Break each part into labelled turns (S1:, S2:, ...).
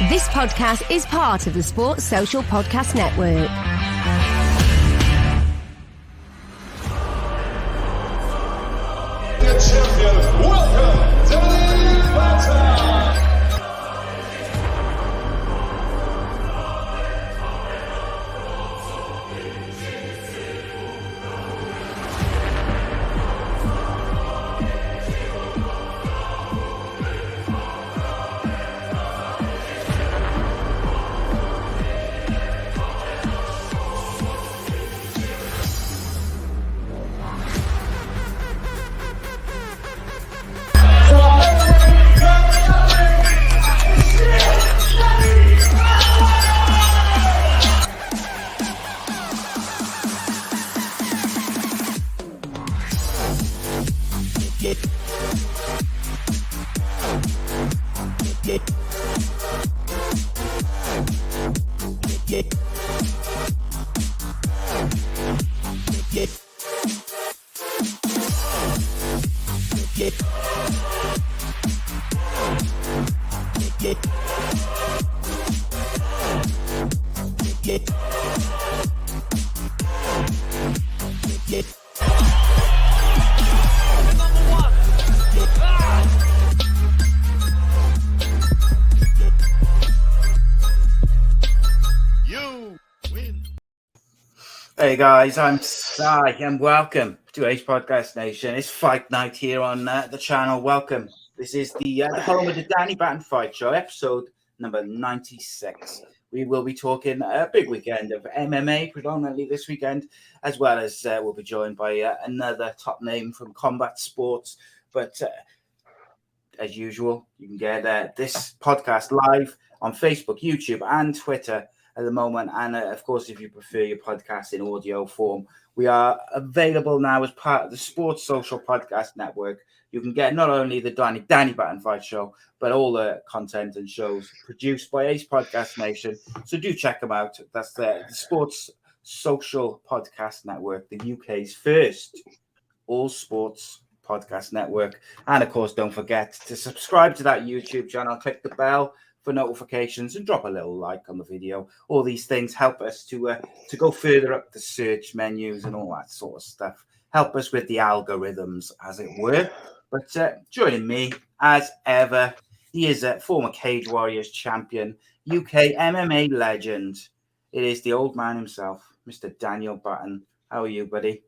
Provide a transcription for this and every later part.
S1: This podcast is part of the Sports Social Podcast Network.
S2: The champion, welcome, Danny Batten.
S3: Hey guys, I'm Sai and welcome to A.C.E Podcast Nation. It's fight night here on the channel. Welcome. This is the home of the Danny Batten Fight Show, episode number 96. We will be talking a big weekend of MMA, predominantly this weekend, as well as we'll be joined by another top name from combat sports. But as usual, you can get this podcast live on Facebook, YouTube, and Twitter at the moment. And of course, if you prefer your podcast in audio form, we are available now as part of the Sports Social Podcast Network. You can get not only the Danny Batten Fight Show, but all the content and shows produced by A.C.E Podcast Nation. So do check them out. That's the Sports Social Podcast Network, the UK's first all sports podcast network. And of course, don't forget to subscribe to that YouTube channel, click the bell for notifications, and drop a little like on the video. All these things help us to go further up the search menus and all that sort of stuff. Help us with the algorithms, as it were. But joining me, as ever, he is a former Cage Warriors champion, UK MMA legend. It is the old man himself, Mr. Daniel Batten. How are you, buddy?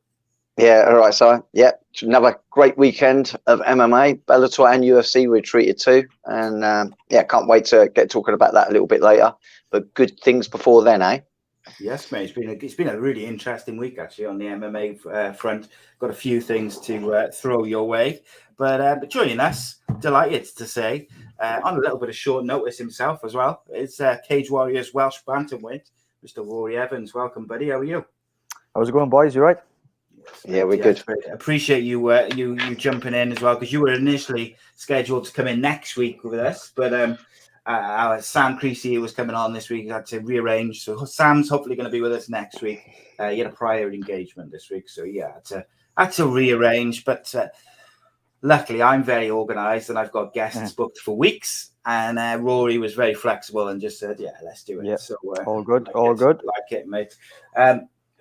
S4: Yeah, all right, so yeah, another great weekend of MMA, Bellator and UFC we're treated to, and yeah, can't wait to get talking about that a little bit later. But good things before then, eh?
S3: Yes, mate. It's been a really interesting week actually on the MMA front. Got a few things to throw your way, but joining us, delighted to say, on a little bit of short notice himself as well, it's Cage Warriors Welsh bantamweight, Mr. Rory Evans. Welcome, buddy. How are you?
S5: How's it going, boys? You right?
S4: Yeah, we're good.
S3: Appreciate you you jumping in as well, because you were initially scheduled to come in next week with us, but our Sam Creasy was coming on this week. Had to rearrange, so Sam's hopefully going to be with us next week. He had a prior engagement this week, so yeah, had to rearrange. But luckily, I'm very organised and I've got guests booked for weeks. And Rory was very flexible and just said, "Yeah, let's do it."
S5: Yeah.
S3: So
S5: all good, all good.
S3: Like it, mate.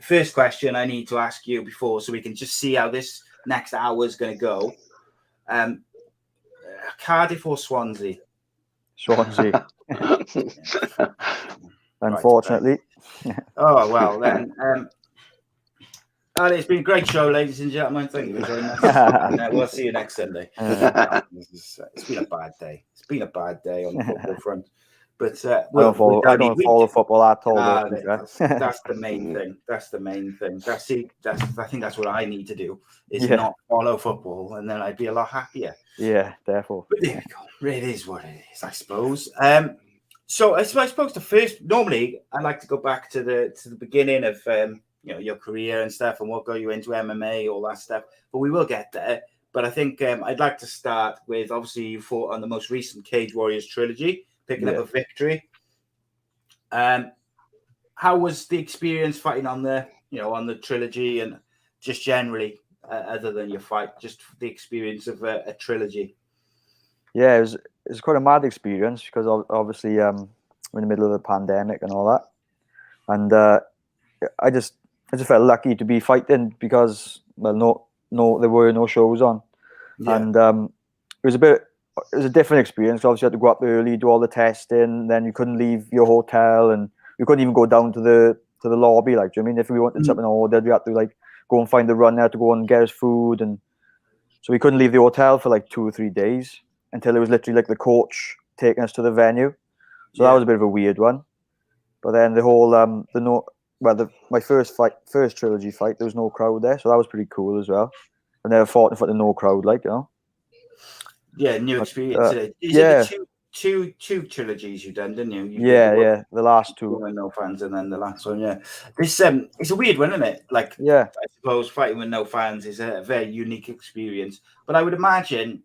S3: First question I need to ask you before, so we can just see how this next hour is going to go. Cardiff or Swansea?
S5: Swansea. Unfortunately.
S3: Right. Oh, well, then. It's been a great show, ladies and gentlemen. Thank you for joining us. And, we'll see you next Sunday. It's been a bad day. It's been a bad day on the football front. But I don't follow football at all. That's the main thing. That's the main thing. I think that's what I need to do, is not follow football, and then I'd be a lot happier.
S5: Yeah, therefore.
S3: But there we go. It is what it is, I suppose. So I suppose the first, normally I like to go back to the beginning of your career and stuff, and what got you into MMA, all that stuff. But we will get there. But I think I'd like to start with, obviously, you fought on the most recent Cage Warriors Trilogy, picking up a victory. How was the experience fighting on the trilogy, and just generally, other than your fight, just the experience of a trilogy?
S5: Yeah, it was quite a mad experience, because obviously in the middle of the pandemic and all that. And I just felt lucky to be fighting because, well, no, there were no shows on.
S3: Yeah.
S5: And it was a different experience. Obviously, you had to go up early, do all the testing, then you couldn't leave your hotel, and you couldn't even go down to the lobby. Like, do you know what I mean? If we wanted something ordered, we had to like go and find the runner to go and get us food, and so we couldn't leave the hotel for like 2 or 3 days until it was literally like the coach taking us to the venue. So that was a bit of a weird one. But then the whole my first trilogy fight, there was no crowd there, so that was pretty cool as well. I never fought in front of no crowd, like, you know.
S3: Yeah, new experience. Is it two trilogies you've done, didn't you?
S5: The last two.
S3: With no fans, and then the last one. Yeah, this it's a weird one, isn't it? Like, I suppose fighting with no fans is a very unique experience. But I would imagine,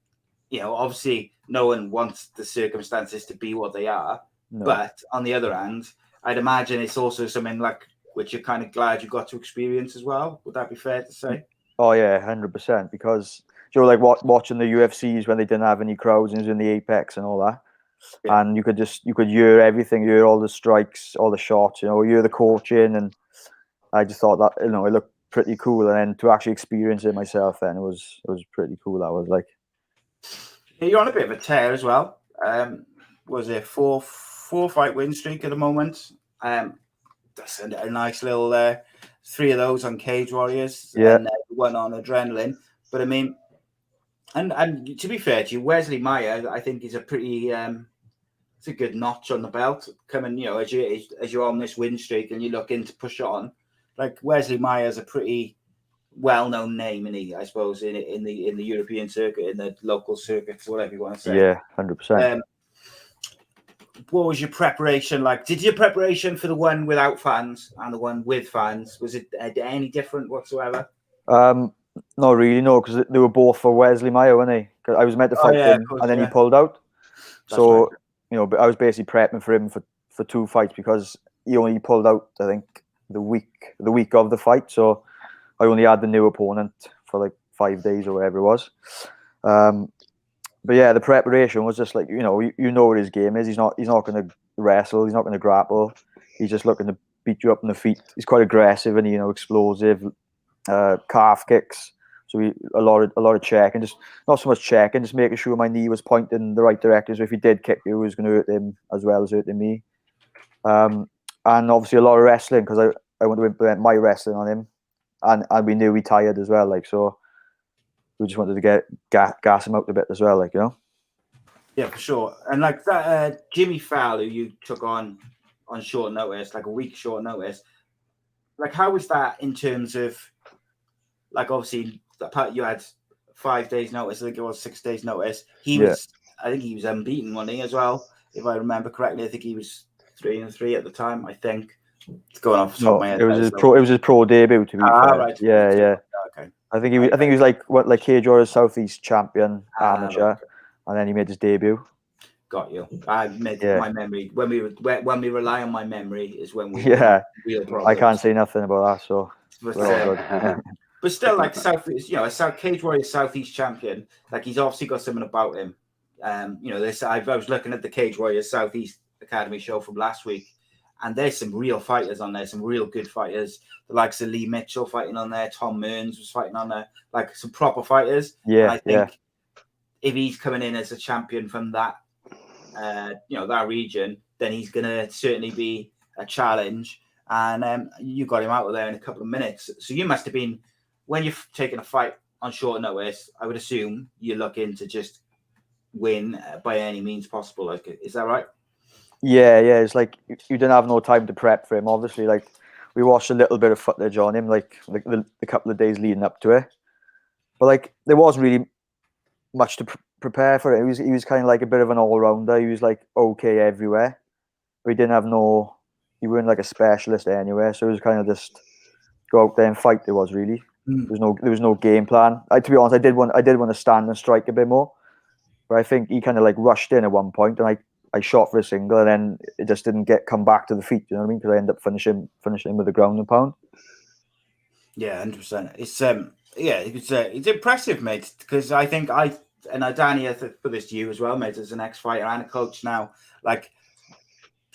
S3: obviously, no one wants the circumstances to be what they are. No. But on the other hand, I'd imagine it's also something like which you're kind of glad you got to experience as well. Would that be fair to say?
S5: Oh yeah, 100%. Because like watching the UFCs when they didn't have any crowds and it was in the Apex and all that, and you could hear everything, hear all the strikes, all the shots, hear the coaching, and I just thought that it looked pretty cool. And then to actually experience it myself, then it was pretty cool. That was like.
S3: You're on a bit of a tear as well. Was it four fight win streak at the moment? That's a nice little 3 of those on Cage Warriors, and 1 on Adrenaline. But I mean, and to be fair to you, Wesley Meyer, I think is a pretty it's a good notch on the belt. Coming, as you're on this win streak and you're looking to push on, like Wesley Meyer is a pretty well-known name, isn't he? I suppose in the European circuit, in the local circuits, whatever you want to say.
S5: Yeah, 100%.
S3: What was your preparation like? Did your preparation for the one without fans and the one with fans, was it any different whatsoever?
S5: Not really, no, because they were both for Wesley Meyer, weren't they? Cause I was meant to fight him, and then he pulled out. That's so right. But I was basically prepping for him for 2 fights because he only pulled out, I think, the week of the fight. So I only had the new opponent for like 5 days or whatever it was. But yeah, the preparation was just like, you know what his game is. He's not going to wrestle. He's not going to grapple. He's just looking to beat you up in the feet. He's quite aggressive and explosive. Calf kicks. So a lot of checking, just not so much checking, just making sure my knee was pointing in the right direction. So if he did kick you, it was going to hurt him as well as hurting me. And obviously a lot of wrestling because I want to implement my wrestling on him, and we knew he tired as well. Like, so we just wanted to gas him out a bit as well. Like,
S3: Yeah, for sure. And like that, Jimmy Fowler, who you took on short notice, like a week short notice. Like, how was that in terms of, like, obviously you had 5 days notice, I think it was 6 days notice. I think he was unbeaten, wasn't he, as well? If I remember correctly, I think he was 3-3 at the time, I think. It's going off the top of my head.
S5: It was his pro debut, to be fair.
S3: Right.
S5: Yeah.
S3: Okay.
S5: I think he was like Cage Warriors Southeast champion amateur, right. And then he made his debut.
S3: Got you. I made my memory. When we rely on my memory is when we real problems.
S5: I can't say nothing about that. So,
S3: but still, like Cage Warriors Southeast champion. Like, he's obviously got something about him. I was looking at the Cage Warriors Southeast Academy show from last week, and there's some real fighters on there, some real good fighters. The likes of Lee Mitchell fighting on there, Tom Mearns was fighting on there, like some proper fighters.
S5: Yeah,
S3: and I think if he's coming in as a champion from that, that region, then he's going to certainly be a challenge. And you got him out of there in a couple of minutes. So you must have been, when you're taking a fight on short notice, I would assume you're looking to just win by any means possible. Like, is that right?
S5: Yeah. It's like you didn't have no time to prep for him. Obviously, like, we watched a little bit of footage on him, like the couple of days leading up to it. But like, there wasn't really much to prepare for it. He was kind of like a bit of an all-rounder. He was like okay everywhere. But he weren't like a specialist anywhere. So it was kind of just go out there and fight. There was really. There was no game plan. To be honest, I did want to stand and strike a bit more. But I think he kind of like rushed in at one point, and I shot for a single, and then it just didn't come back to the feet. You know what I mean? Because I ended up finishing with a ground and pound.
S3: Yeah, 100%. It's impressive, mate. Because I think Danny, I put this to you as well, mate, as an ex-fighter and a coach now. Like,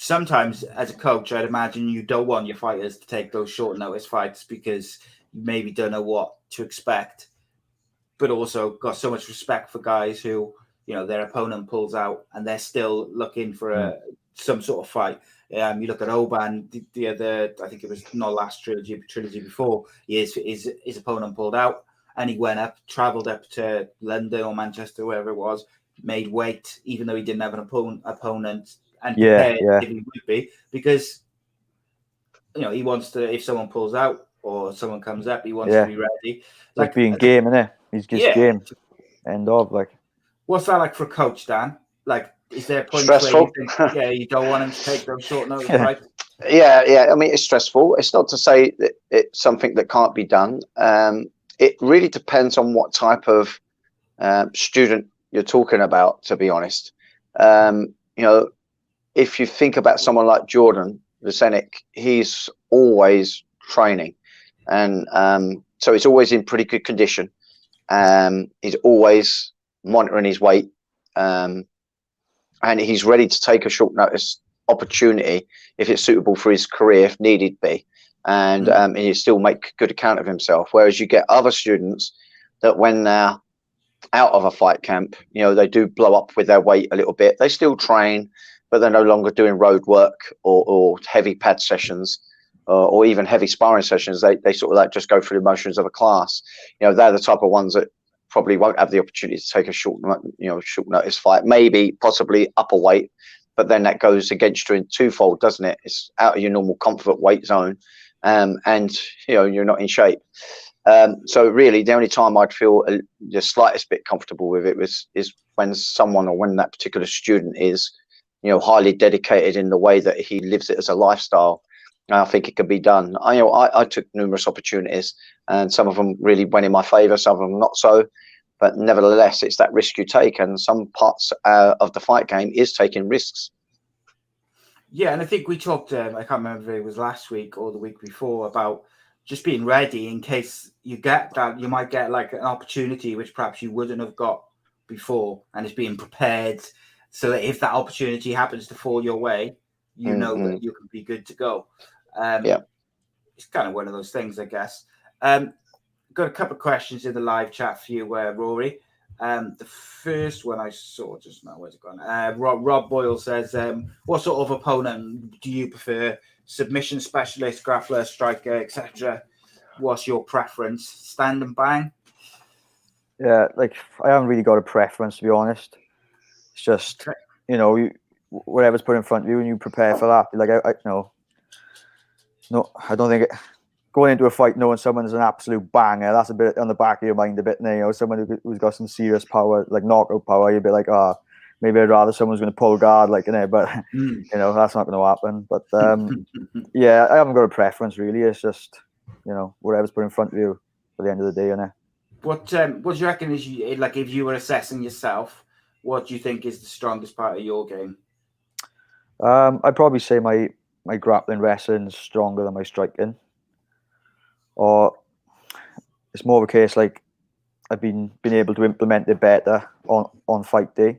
S3: sometimes as a coach, I'd imagine you don't want your fighters to take those short notice fights because you maybe don't know what to expect, but also got so much respect for guys who, you know, their opponent pulls out and they're still looking for some sort of fight. You look at Oban, the other, I think it was not last trilogy, but trilogy before, his opponent pulled out and he went up, travelled up to London or Manchester, wherever it was, made weight, even though he didn't have an opponent and prepared if he would be, because, you know, he wants to, if someone pulls out or someone comes up, he wants to be ready.
S5: Like being game, innit? He's just game. End of, like.
S3: What's that like for a coach, Dan? Like, is there a point
S4: stressful?
S3: Where you think, you don't want him to take those short notice, right?
S4: Yeah. I mean, it's stressful. It's not to say that it's something that can't be done. It really depends on what type of student you're talking about, to be honest. You know, if you think about someone like Jordan Vucenic, he's always training. And so he's always in pretty good condition. He's always monitoring his weight. And he's ready to take a short notice opportunity if it's suitable for his career, if needed be. And he still make good account of himself. Whereas you get other students that when they're out of a fight camp, you know, they do blow up with their weight a little bit. They still train, but they're no longer doing road work or heavy pad sessions or even heavy sparring sessions. They sort of like just go through the motions of a class. You know, they're the type of ones that probably won't have the opportunity to take a short notice fight, maybe possibly upper weight, but then that goes against you in twofold, doesn't it? It's out of your normal comfort weight zone, and you know, you're not in shape. So really, the only time I'd feel the slightest bit comfortable with it is when someone or when that particular student is, you know, highly dedicated in the way that he lives it as a lifestyle. I think it can be done. I took numerous opportunities, and some of them really went in my favour, some of them not so. But nevertheless, it's that risk you take, and some parts of the fight game is taking risks.
S3: Yeah, and I think we talked, I can't remember if it was last week or the week before, about just being ready in case you get that. You might get like an opportunity which perhaps you wouldn't have got before, and it's being prepared so that if that opportunity happens to fall your way, you know that you can be good to go. It's kind of one of those things, I guess. Got a couple of questions in the live chat for you, Rory. The first one I saw just now, where's it gone? Rob Boyle says, what sort of opponent do you prefer? Submission specialist, grappler, striker, etc. What's your preference? Stand and bang?
S5: Yeah, like I haven't really got a preference, to be honest. It's just, you know, whatever's put in front of you and you prepare for that. Like, I don't think going into a fight knowing someone's an absolute banger, that's a bit on the back of your mind a bit. You know, someone who's got some serious power, like knockout power, you'd be like, maybe I'd rather someone's going to pull guard, like, you know, but you know, that's not going to happen. But yeah, I haven't got a preference really. It's just, you know, whatever's put in front of you at the end of the day, innit? What
S3: do you reckon is like if you were assessing yourself, what do you think is the strongest part of your game?
S5: I'd probably say my grappling wrestling is stronger than my striking. Or it's more of a case like I've been able to implement it better on fight day.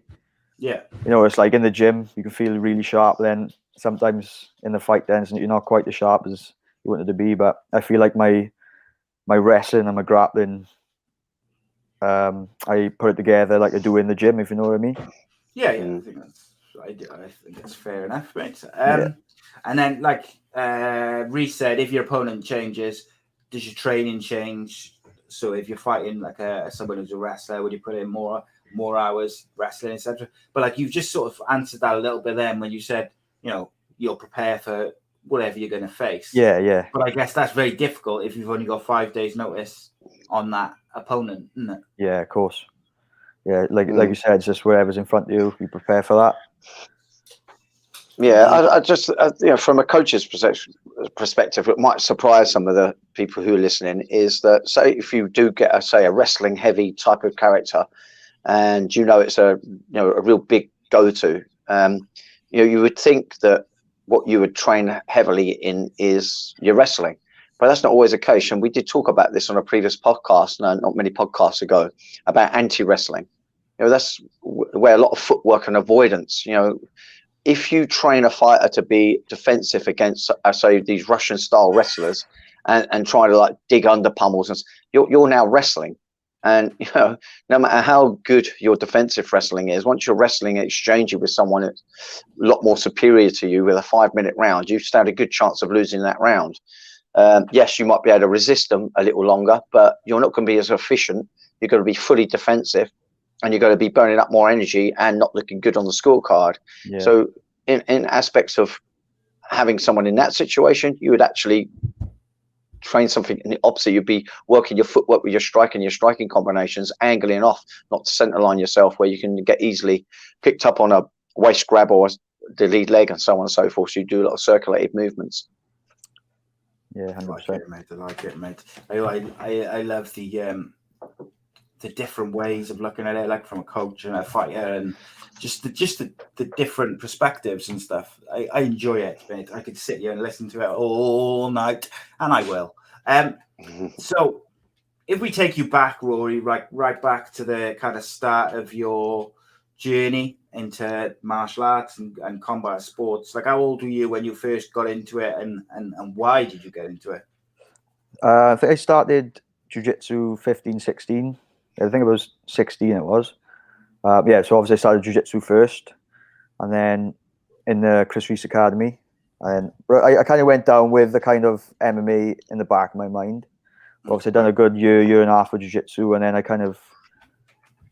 S5: Yeah. You know, it's like in the gym, you can feel really sharp. Then sometimes in the fight then you're not quite as sharp as you wanted to be. But I feel like my wrestling and my grappling, I put it together like I do in the gym, if you know what I mean.
S3: Yeah. I think that's fair enough, mate. And then like Reece said, if your opponent changes, does your training change? So if you're fighting like someone who's a wrestler, would you put in more hours wrestling, etc.? But like you've just sort of answered that a little bit then when you said, you know, you'll prepare for whatever you're going to face. Yeah. But I guess that's very difficult if you've only got 5 days notice on that opponent, isn't it? Yeah, of course. Yeah, like you said, it's just whatever's in front of you, you prepare for that.
S4: Yeah, I just, you know, from a coach's perspective, it might surprise some of the people who are listening, is that, say, if you do get, a wrestling heavy type of character and, you know, it's a real big go-to, you know, you would think that what you would train heavily in is your wrestling. But that's not always the case. And we did talk about this on a previous podcast, not many podcasts ago, about anti-wrestling. You know, that's where a lot of footwork and avoidance, you know, if you train a fighter to be defensive against, say, these Russian style wrestlers, and try to like dig under pummels, and you're now wrestling. And no matter how good your defensive wrestling is, once you're wrestling and exchanging with someone that's a lot more superior to you with a 5-minute round, you stand a good chance of losing that round. Yes, you might be able to resist them a little longer, but you're not going to be as efficient. You're going to be fully defensive, and you're going to be burning up more energy and not looking good on the scorecard. Yeah. So in aspects of having someone in that situation, you would actually train something in the opposite. You'd be working your footwork with your striking combinations, angling off, not to center line yourself, where you can get easily picked up on a waist grab or the lead leg and so on and so forth. So you do a lot of circulated movements.
S5: Yeah, 100%.
S3: I like it, mate. I love the different ways of looking at it, like from a coach and a fighter, and just the different perspectives and stuff. I enjoy it, mate. I could sit here and listen to it all night, and I will. So if we take you back, Rory, right back to the kind of start of your journey into martial arts and combat sports, like how old were you when you first got into it, and why did you get into it?
S5: I think I started jiu-jitsu 15, 16. I think it was 16 it was. So obviously I started jiu-jitsu first, and then in the Chris Reese Academy. And I kind of went down with the kind of MMA in the back of my mind. Obviously I'd done a good year and a half of jiu-jitsu, and then I kind of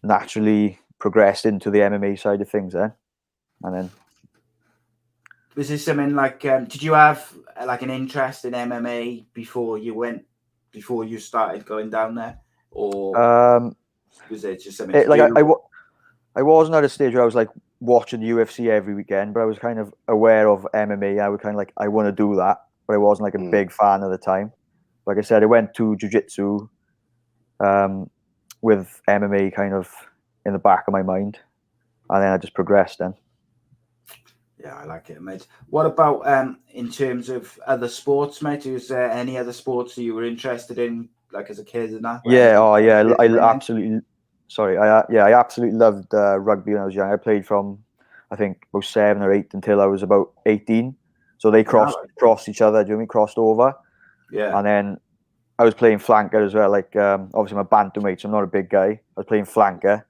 S5: naturally progressed into the MMA side of things then. And then...
S3: Was this something like, did you have like an interest in MMA before you started going down there? Or was it just something
S5: I wasn't at a stage where I was like watching the UFC every weekend, but I was kind of aware of MMA. I would kind of like, I want to do that, but I wasn't like a big fan at the time. Like I said, I went to jiu-jitsu with MMA kind of in the back of my mind, and then I just progressed then.
S3: Yeah, I like it, mate. What about in terms of other sports, mate? Was there any other sports that you were interested in, like as a kid and that?
S5: I absolutely. Sorry, I absolutely loved rugby when I was young. I played from, I think, about 7 or 8 until I was about 18. So they crossed each other. Do you know what I mean? Crossed over.
S3: Yeah.
S5: And then I was playing flanker as well. Like obviously I'm a bantamweight, so I'm not a big guy. I was playing flanker.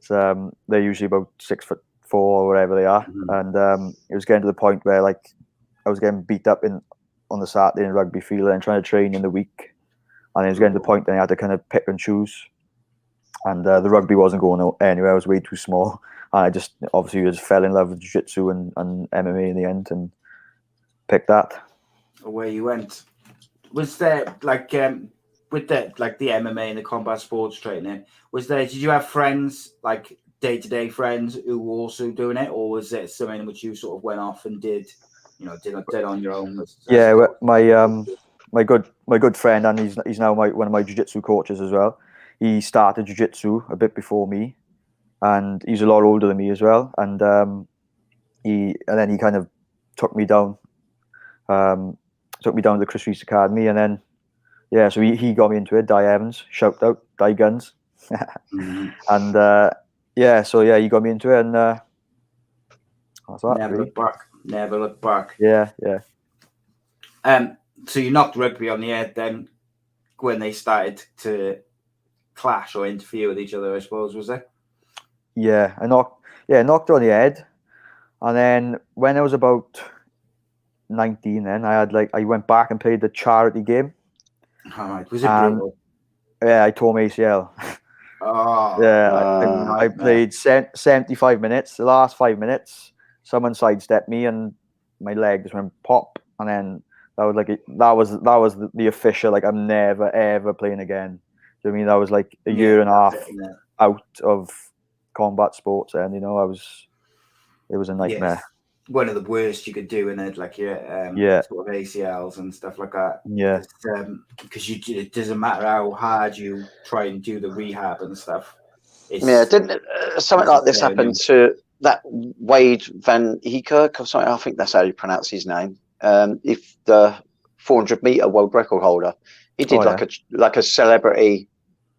S5: So they're usually about 6'4" or whatever they are. Mm-hmm. And it was getting to the point where like I was getting beat up on the Saturday in rugby field and trying to train in the week. And it was getting to the point that I had to kind of pick and choose. And the rugby wasn't going anywhere. I was way too small. And I just fell in love with jiu-jitsu and MMA in the end and picked that.
S3: Away you went. Was there like with the MMA and the combat sports training, did you have friends, like day-to-day friends who were also doing it, or was it something which you sort of went off and did on your own? My good friend, and he's now one of my jiu-jitsu coaches as well. He started jiu-jitsu a bit before me, and he's a lot older than me as well. And he kind of took me down to the Chris Reese Academy, and then so he got me into it. Di Evans, shout out, Die Guns. Mm-hmm. And he got me into it, and that's that. Never look back.
S5: Yeah.
S3: So you knocked rugby on the head then when they started to clash or interfere with each other, I suppose, was it?
S5: Yeah, I knocked her on the head, and then when I was about 19, then I went back and played the charity game.
S3: All right. Was it brutal?
S5: Yeah, I tore my ACL.
S3: Oh,
S5: yeah, I played 75 minutes. The last 5 minutes, someone sidestepped me, and my leg just went pop, and then that was the official. Like, I'm never ever playing again. Do you know what I mean? That was like a year and a half out of combat sports, and it was a nightmare.
S3: Yes. One of the worst you could do in it, like your sort of ACLs and stuff like that.
S5: Yeah,
S3: because it doesn't matter how hard you try and do the rehab and stuff.
S4: Didn't something like this happen to that Wade Van Heekerk or something? I think that's how you pronounce his name. If the 400-meter world record holder, he did like a celebrity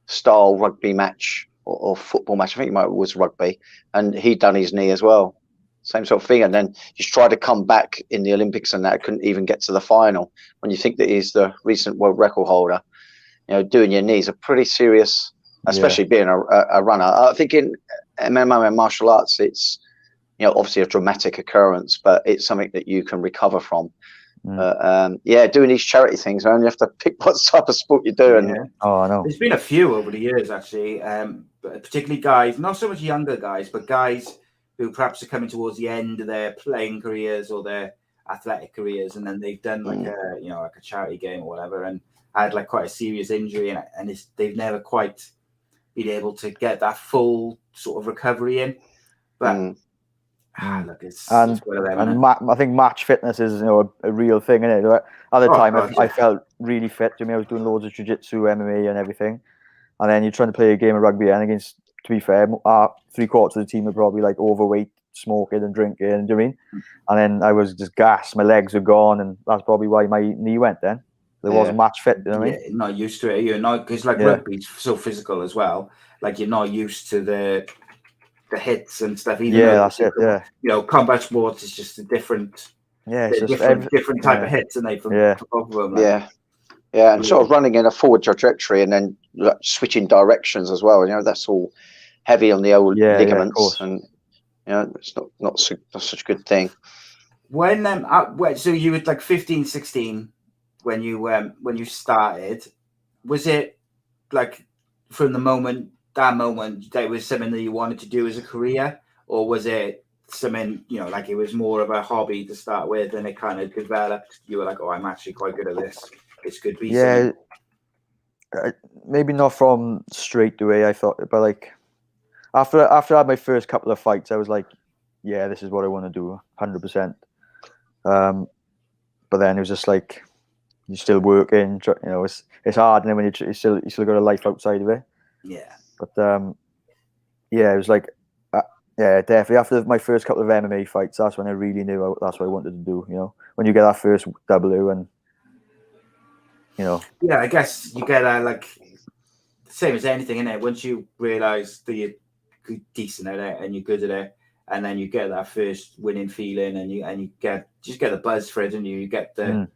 S4: style rugby match or football match. I think it was rugby, and he'd done his knee as well. same sort of thing. And then he's tried to come back in the Olympics and that couldn't even get to the final. When you think that he's the recent world record holder, doing your knees are pretty serious, especially being a runner. I think in MMA and martial arts, it's obviously a dramatic occurrence, but it's something that you can recover from. Doing these charity things, man, you have to pick what type of sport you're doing.
S3: Yeah.
S5: Oh, I know.
S3: There's been a few over the years, actually, but particularly guys, not so much younger guys, but guys who perhaps are coming towards the end of their playing careers or their athletic careers, and then they've done like a charity game or whatever, and had like quite a serious injury, and they've never quite been able to get that full sort of recovery in. But look, it's one of them,
S5: I think match fitness is a real thing, isn't it? At the time, I felt really fit. I was doing loads of jiu-jitsu, MMA, and everything. And then you're trying to play a game of rugby, and against, to be fair, 3/4 of the team are probably like overweight, smoking and drinking. Do you know what I mean? And then I was just gassed. My legs were gone, and that's probably why my knee went then. There wasn't match fit. You know what I mean?
S3: Not used to it. You're not, because rugby's so physical as well. Like you're not used to the hits and stuff. Even
S5: that's it. Yeah.
S3: Combat sports is just a different. Yeah, it's just different type of hits, and from both of them.
S4: And sort of running in a forward trajectory and then switching directions as well. That's all heavy on the old ligaments, and it's not such a good thing.
S3: When so you were like 15, 16 when you started. Was it like from that moment that was something that you wanted to do as a career, or was it something like it was more of a hobby to start with and it kind of developed? You were like, oh, I'm actually quite good at this. This could be something.
S5: Maybe not from straight away, I thought, but like after I had my first couple of fights, I was like, yeah, this is what I want to do 100%. But then it was just like, you're still working, it's hard, and then when you still got a life outside of it.
S3: Yeah.
S5: But it was like, definitely after my first couple of MMA fights, that's when I really knew that's what I wanted to do. When you get that first W, and
S3: Yeah, I guess you get like same as anything, innit? Once you realise that you're decent at it and you're good at it, and then you get that first winning feeling, and you get the buzz for it, and you get the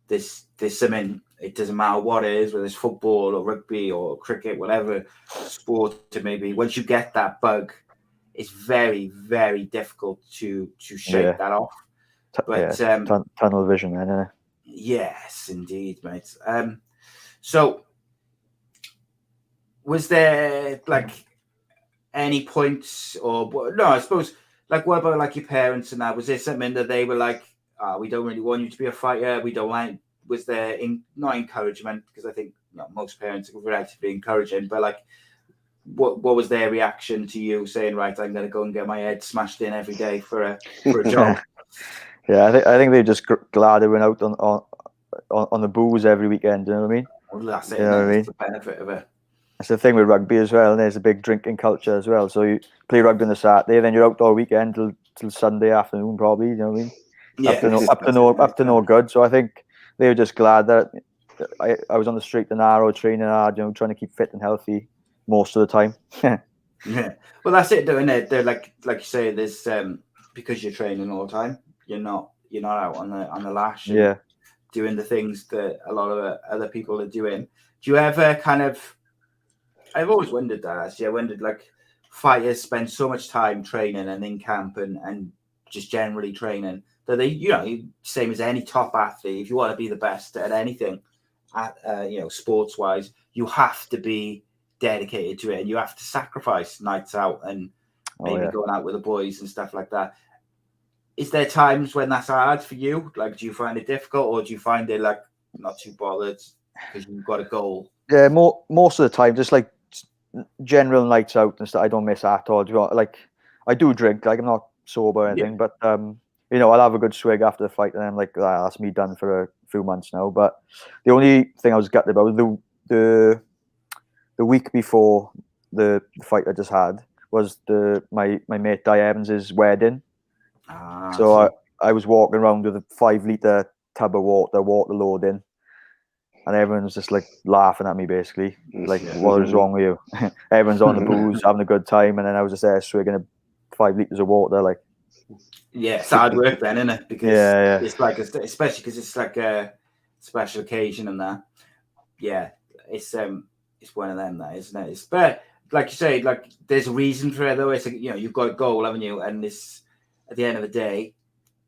S3: there's something. It doesn't matter what it is, whether it's football or rugby or cricket, whatever sport it may be. Once you get that bug, it's very, very difficult to shake that off. But
S5: tunnel vision, then.
S3: Yes, indeed, mate. So, was there like any points, or no? I suppose, like, what about like your parents and that? Was there something that they were like, we don't really want you to be a fighter. We don't want. Was there not encouragement? Because I think most parents are relatively encouraging, but like, what was their reaction to you saying, right, I'm going to go and get my head smashed in every day for a job?
S5: Yeah, I think they're just glad they went out on the booze every weekend. You know what I mean?
S3: Well, that's it.
S5: You know what I mean?
S3: The benefit of it.
S5: That's the thing with rugby as well. And there's a big drinking culture as well. So you play rugby on the Saturday, then you're out all weekend till Sunday afternoon, probably. You know what I mean?
S3: Yeah.
S5: Up to no good. So I think they were just glad that I was on the straight and narrow, training hard, trying to keep fit and healthy most of the time.
S3: Yeah. Well, that's it, though, isn't it? They're like you say, there's because you're training all the time. You're not out on the lash.
S5: Yeah.
S3: Doing the things that a lot of other people are doing. Do you ever kind of? I've always wondered that. Actually, I wondered, like, fighters spend so much time training and in camp and just generally training that they, same as any top athlete. If you want to be the best at anything, sports wise, you have to be dedicated to it, and you have to sacrifice nights out and maybe going out with the boys and stuff like that. Is there times when that's hard for you? Like, do you find it difficult, or do you find it like not too bothered because you've got a goal?
S5: Yeah, most of the time, just like general nights out and stuff, I don't miss at all. Like, I do drink, like I'm not sober or anything, but I'll have a good swig after the fight, and I'm like, that's me done for a few months now. But the only thing I was gutted about was the week before the fight I just had was my mate Di Evans's wedding. So I was walking around with a 5-litre tub of water loading, and everyone's just like laughing at me, basically, like, what is wrong with you? Everyone's on the booze, having a good time, and then I was just there swigging 5 litres of water, like.
S3: Yeah, it's hard work then, isn't it? Because
S5: Yeah.
S3: it's like, especially because it's like a special occasion and that. Yeah, it's one of them, that, isn't it? It's, but like you say, like there's a reason for it though. It's like, you've got a goal, haven't you? And this, at the end of the day,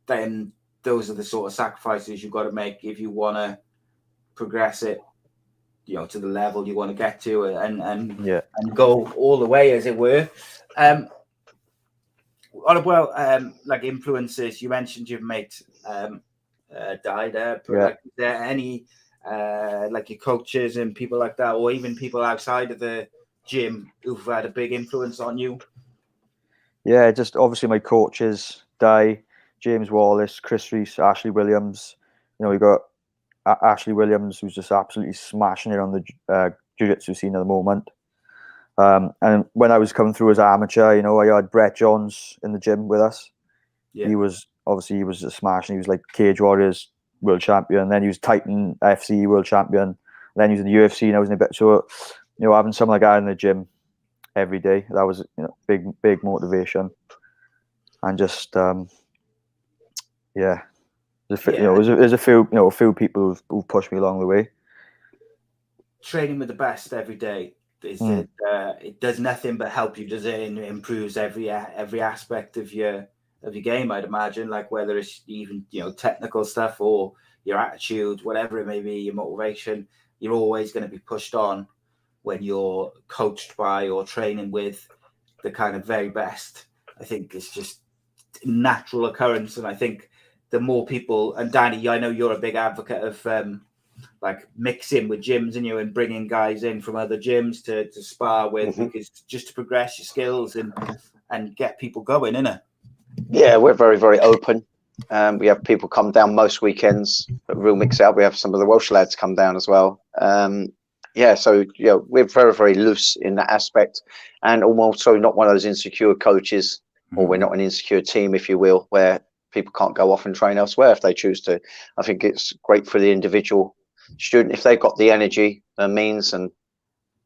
S3: then those are the sort of sacrifices you've got to make if you want to progress it, to the level you want to get to, and go all the way, as it were. Like influences, you mentioned your mate died. Like, is there any like your coaches and people like that, or even people outside of the gym who've had a big influence on you?
S5: Yeah, just obviously my coaches, Di, James Wallace, Chris Reese, Ashley Williams. We got Ashley Williams, who's just absolutely smashing it on the jiu-jitsu scene at the moment. And when I was coming through as amateur, I had Brett Jones in the gym with us. Yeah. He was just smashing. He was like Cage Warriors world champion. Then he was Titan FC world champion. Then he was in the UFC, and I was in a bit. So, having someone like that in the gym every day, that was big motivation. And just there's a few people who've pushed me along the way.
S3: Training with the best every day. It does nothing but help you, does it? It improves every aspect of your game, I'd imagine, like whether it's even technical stuff or your attitude, whatever it may be, your motivation. You're always going to be pushed on when you're coached by or training with the kind of very best. I think it's just a natural occurrence, and I think the more people, and Danny, I know you're a big advocate of like mixing with gyms and bringing guys in from other gyms to spar with, because just to progress your skills and get people going, innit?
S4: Yeah, we're very, very open. We have people come down most weekends, but real mix out. We have some of the Welsh lads come down as well. So we're very, very loose in that aspect, and also not one of those insecure coaches, or we're not an insecure team, if you will, where people can't go off and train elsewhere if they choose to. I think it's great for the individual student if they've got the energy, the means, and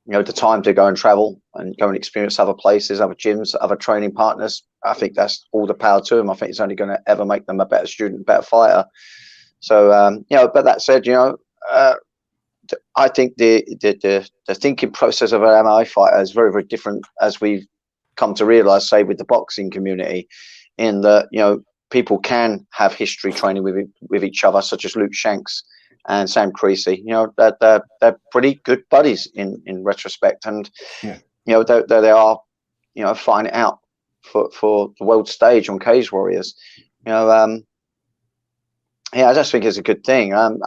S4: the time to go and travel and go and experience other places, other gyms, other training partners. I think that's all the power to them. I think it's only going to ever make them a better student, better fighter. So but that said, I think the thinking process of an MMA fighter is very, very different, as we've come to realize, say, with the boxing community, in that people can have history training with each other, such as Luke Shanks and Sam Creasy. They're pretty good buddies in retrospect, and they are fighting it out for the world stage on Cage Warriors. I just think it's a good thing. I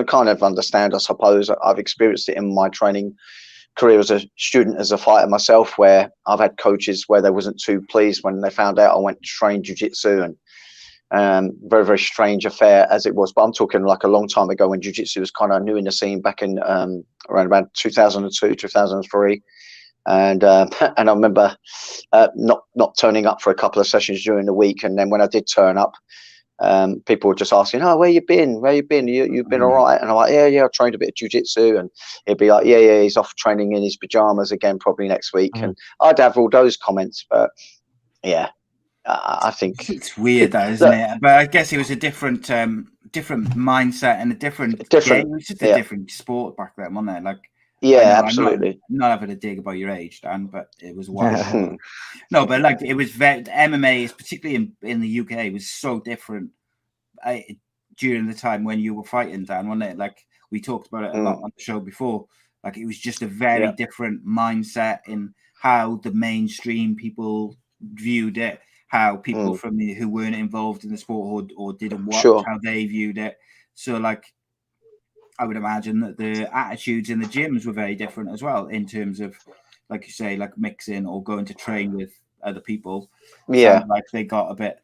S4: kind of understand, I suppose. I've experienced it in my training career as a student, as a fighter myself, where I've had coaches where they wasn't too pleased when they found out I went to train jiu-jitsu, and very, very strange affair as it was. But I'm talking like a long time ago, when jiu-jitsu was kind of new in the scene, back in around about 2002, 2003. And I remember not turning up for a couple of sessions during the week, and then when I did turn up, people were just asking, "Oh, where you been? You've been all right?" And I'm like, "Yeah, I trained a bit of jiu-jitsu." And it'd be like, "Yeah, he's off training in his pajamas again, probably next week." And I'd have all those comments, but yeah, I think
S3: it's weird, that, isn't it? But I guess it was a different mindset and a different game. It was just a different sport back then, wasn't it? Like,
S4: absolutely.
S3: I'm not having a dig about your age, Dan, but it was wild. No, but like, it was MMA, is particularly in the UK, was so different during the time when you were fighting, Dan, wasn't it? Like, we talked about it a lot on the show before. Like, it was just a very different mindset in how the mainstream people viewed it, how people from who weren't involved in the sport or didn't watch, how they viewed it. So, like, I would imagine that the attitudes in the gyms were very different as well, in terms of, like you say, like mixing or going to train with other people. Like they got a bit,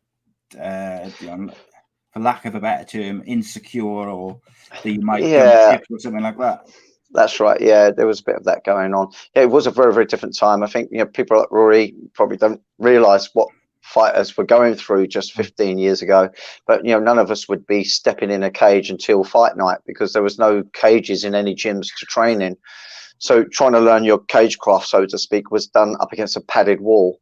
S3: for lack of a better term, insecure, or that you might or something like that.
S4: That's right. Yeah, there was a bit of that going on. Yeah, it was a very, very different time. I think people like Rory probably don't realise what fighters were going through just 15 years ago, but none of us would be stepping in a cage until fight night, because there was no cages in any gyms to train in. So trying to learn your cage craft, so to speak, was done up against a padded wall.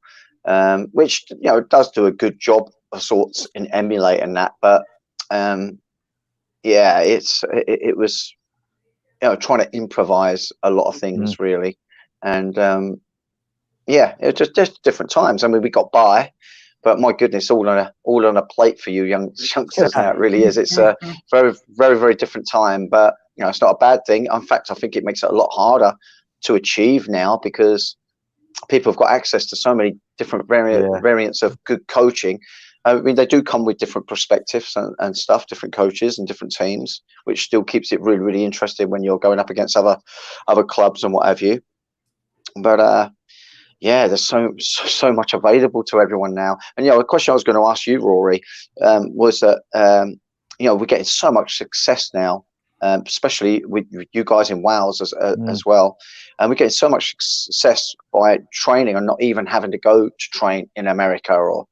S4: which does do a good job of sorts in emulating that. But it was trying to improvise a lot of things really, and it was just different times. I mean, we got by. But my goodness, all on a plate for you youngsters now. It really is. It's a very, very, very different time. But it's not a bad thing. In fact, I think it makes it a lot harder to achieve now because people have got access to so many different variants of good coaching. I mean, they do come with different perspectives and stuff, different coaches and different teams, which still keeps it really, really interesting when you're going up against other clubs and what have you. But there's so much available to everyone now. And the question I was going to ask you, Rory, was that we're getting so much success now, especially with you guys in Wales as well. And we're getting so much success by training and not even having to go to train in America or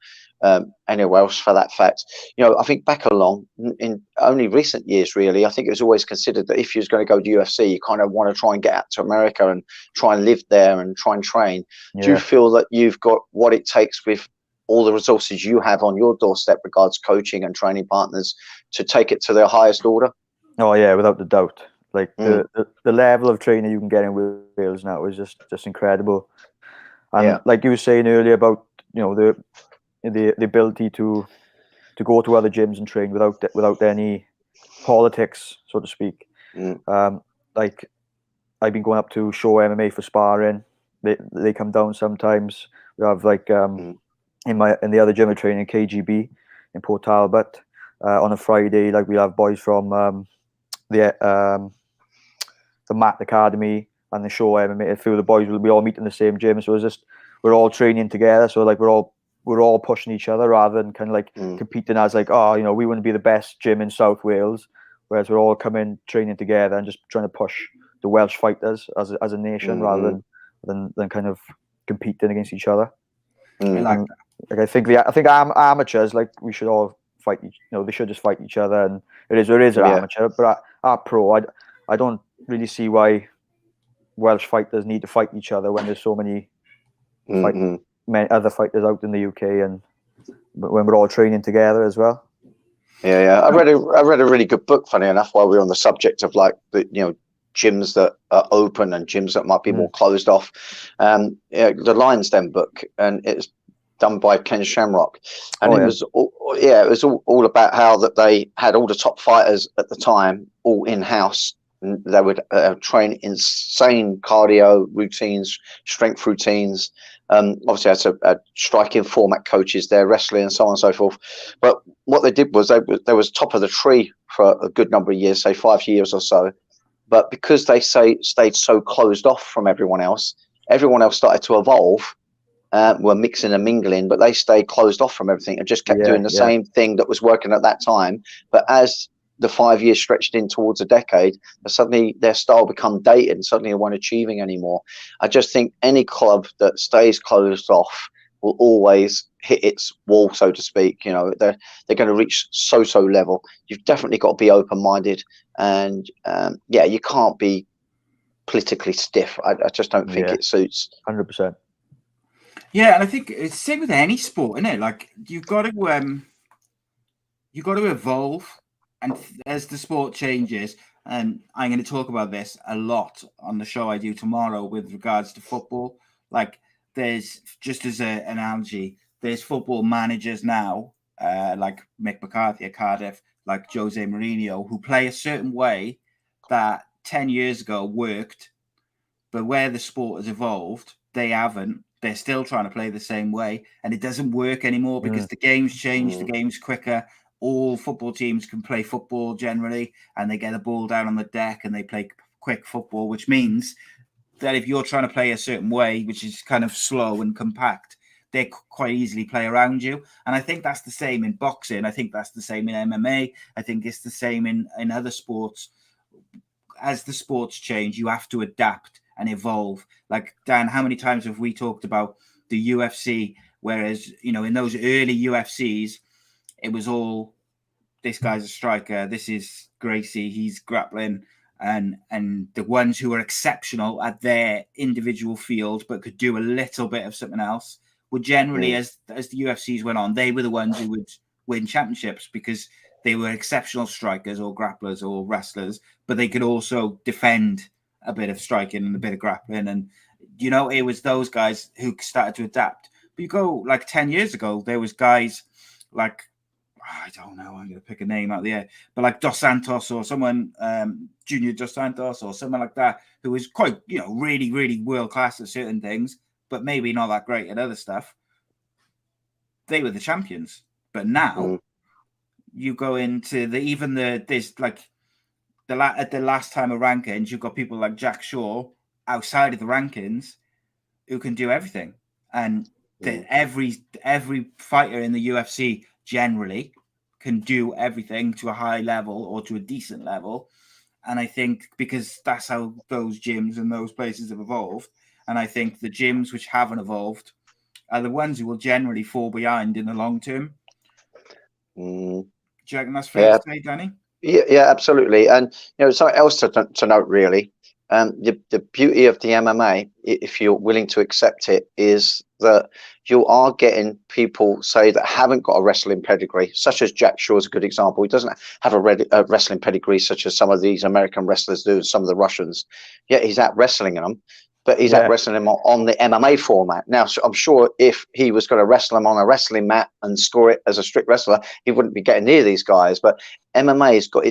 S4: anywhere else for that fact. I think back along in only recent years, really, I think it was always considered that if you was going to go to UFC, you kind of want to try and get out to America and try and live there and try and train. Yeah. Do you feel that you've got what it takes with all the resources you have on your doorstep regards coaching and training partners to take it to their highest order?
S5: Oh yeah, without the doubt. Like the level of training you can get in Wales now is just incredible. And like you were saying earlier about the ability to go to other gyms and train without any politics, so to speak. Like I've been going up to Show MMA for sparring. They come down sometimes. We have like in the other gym I train in KGB in Port Talbot on a Friday. Like we have boys from the Matt Academy and the Show MMA. A few of the boys will be all meet in the same gym, so we're all training together. So like we're all pushing each other rather than kind of like competing as like, we wouldn't be the best gym in South Wales, whereas we're all coming training together and just trying to push the Welsh fighters as a nation rather than kind of competing against each other. Like I think amateurs, like we should all fight they should just fight each other, and it is an amateur, but our pro, I don't really see why Welsh fighters need to fight each other when there's so many many other fighters out in the UK, and when we're all training together as well.
S4: I read a really good book, funny enough, while we were on the subject of like the gyms that are open and gyms that might be more closed off. The Lions Den book, and it's done by Ken Shamrock, and it was all about how that they had all the top fighters at the time all in house. They would train insane cardio routines, strength routines. Obviously, had striking format coaches there, wrestling and so on and so forth. But what they did was they was top of the tree for a good number of years, say 5 years or so. But because they stayed so closed off from everyone else started to evolve. Were mixing and mingling, but they stayed closed off from everything and just kept doing the same thing that was working at that time. But as the 5 years stretched in towards a decade, suddenly their style become dated and suddenly they weren't achieving anymore. I just think any club that stays closed off will always hit its wall, so to speak. They're going to reach so level. You've definitely got to be open-minded, and you can't be politically stiff. I just don't think it suits.
S5: 100%.
S3: Yeah, and I think it's the same with any sport, isn't it? Like you've got to evolve, and as the sport changes, and I'm going to talk about this a lot on the show I do tomorrow with regards to football. Like there's, just as an analogy, there's football managers now, like Mick McCarthy at Cardiff, like Jose Mourinho, who play a certain way that 10 years ago worked, but where the sport has evolved, they haven't. They're still trying to play the same way, and it doesn't work anymore because the game's changed, the game's quicker. All football teams can play football generally, and they get a ball down on the deck and they play quick football, which means that if you're trying to play a certain way, which is kind of slow and compact, they quite easily play around you. And I think that's the same in boxing. I think that's the same in MMA. I think it's the same in other sports. As the sports change, you have to adapt and evolve. Like, Dan, how many times have we talked about the UFC? Whereas, in those early UFCs, it was all, this guy's a striker, this is Gracie, he's grappling. And the ones who were exceptional at their individual field but could do a little bit of something else were generally, as the UFCs went on, they were the ones who would win championships because they were exceptional strikers or grapplers or wrestlers, but they could also defend a bit of striking and a bit of grappling. And, you know, it was those guys who started to adapt. But you go like 10 years ago, there was guys like, I don't know, I'm going to pick a name out of the air, but like Dos Santos or someone, Junior Dos Santos or someone like that, who was quite, you know, really, really world class at certain things, but maybe not that great at other stuff. They were the champions. But now you go into there's like at the last time of rankings, you've got people like Jack Shaw outside of the rankings who can do everything. And every fighter in the UFC generally can do everything to a high level or to a decent level. And I think because that's how those gyms and those places have evolved. And I think the gyms which haven't evolved are the ones who will generally fall behind in the long term. Do you reckon that's fair to say, Danny?
S4: Yeah, absolutely. And, you know, something else to note, really. The beauty of the MMA, if you're willing to accept it, is that you are getting people, say, that haven't got a wrestling pedigree, such as Jack Shaw is a good example. He doesn't have a wrestling pedigree such as some of these American wrestlers do, some of the Russians. Yet he's out wrestling them, but he's out wrestling them on the MMA format. Now, so I'm sure if he was going to wrestle them on a wrestling mat and score it as a strict wrestler, he wouldn't be getting near these guys. But MMA has got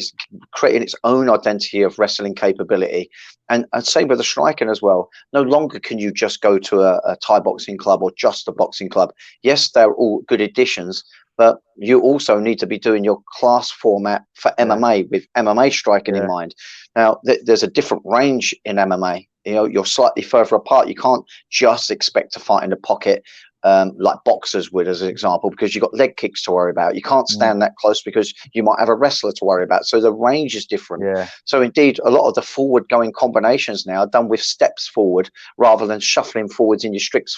S4: created its own identity of wrestling capability. And same with the striking as well. No longer can you just go to a Thai boxing club or just a boxing club. Yes, they're all good additions, but you also need to be doing your class format for MMA with MMA striking in mind. Now, there's a different range in MMA. You know, you're slightly further apart. You can't just expect to fight in the pocket like boxers would, as an example, because you've got leg kicks to worry about. You can't stand that close because you might have a wrestler to worry about. So the range is different. So indeed, a lot of the forward-going combinations now are done with steps forward rather than shuffling forwards in your strict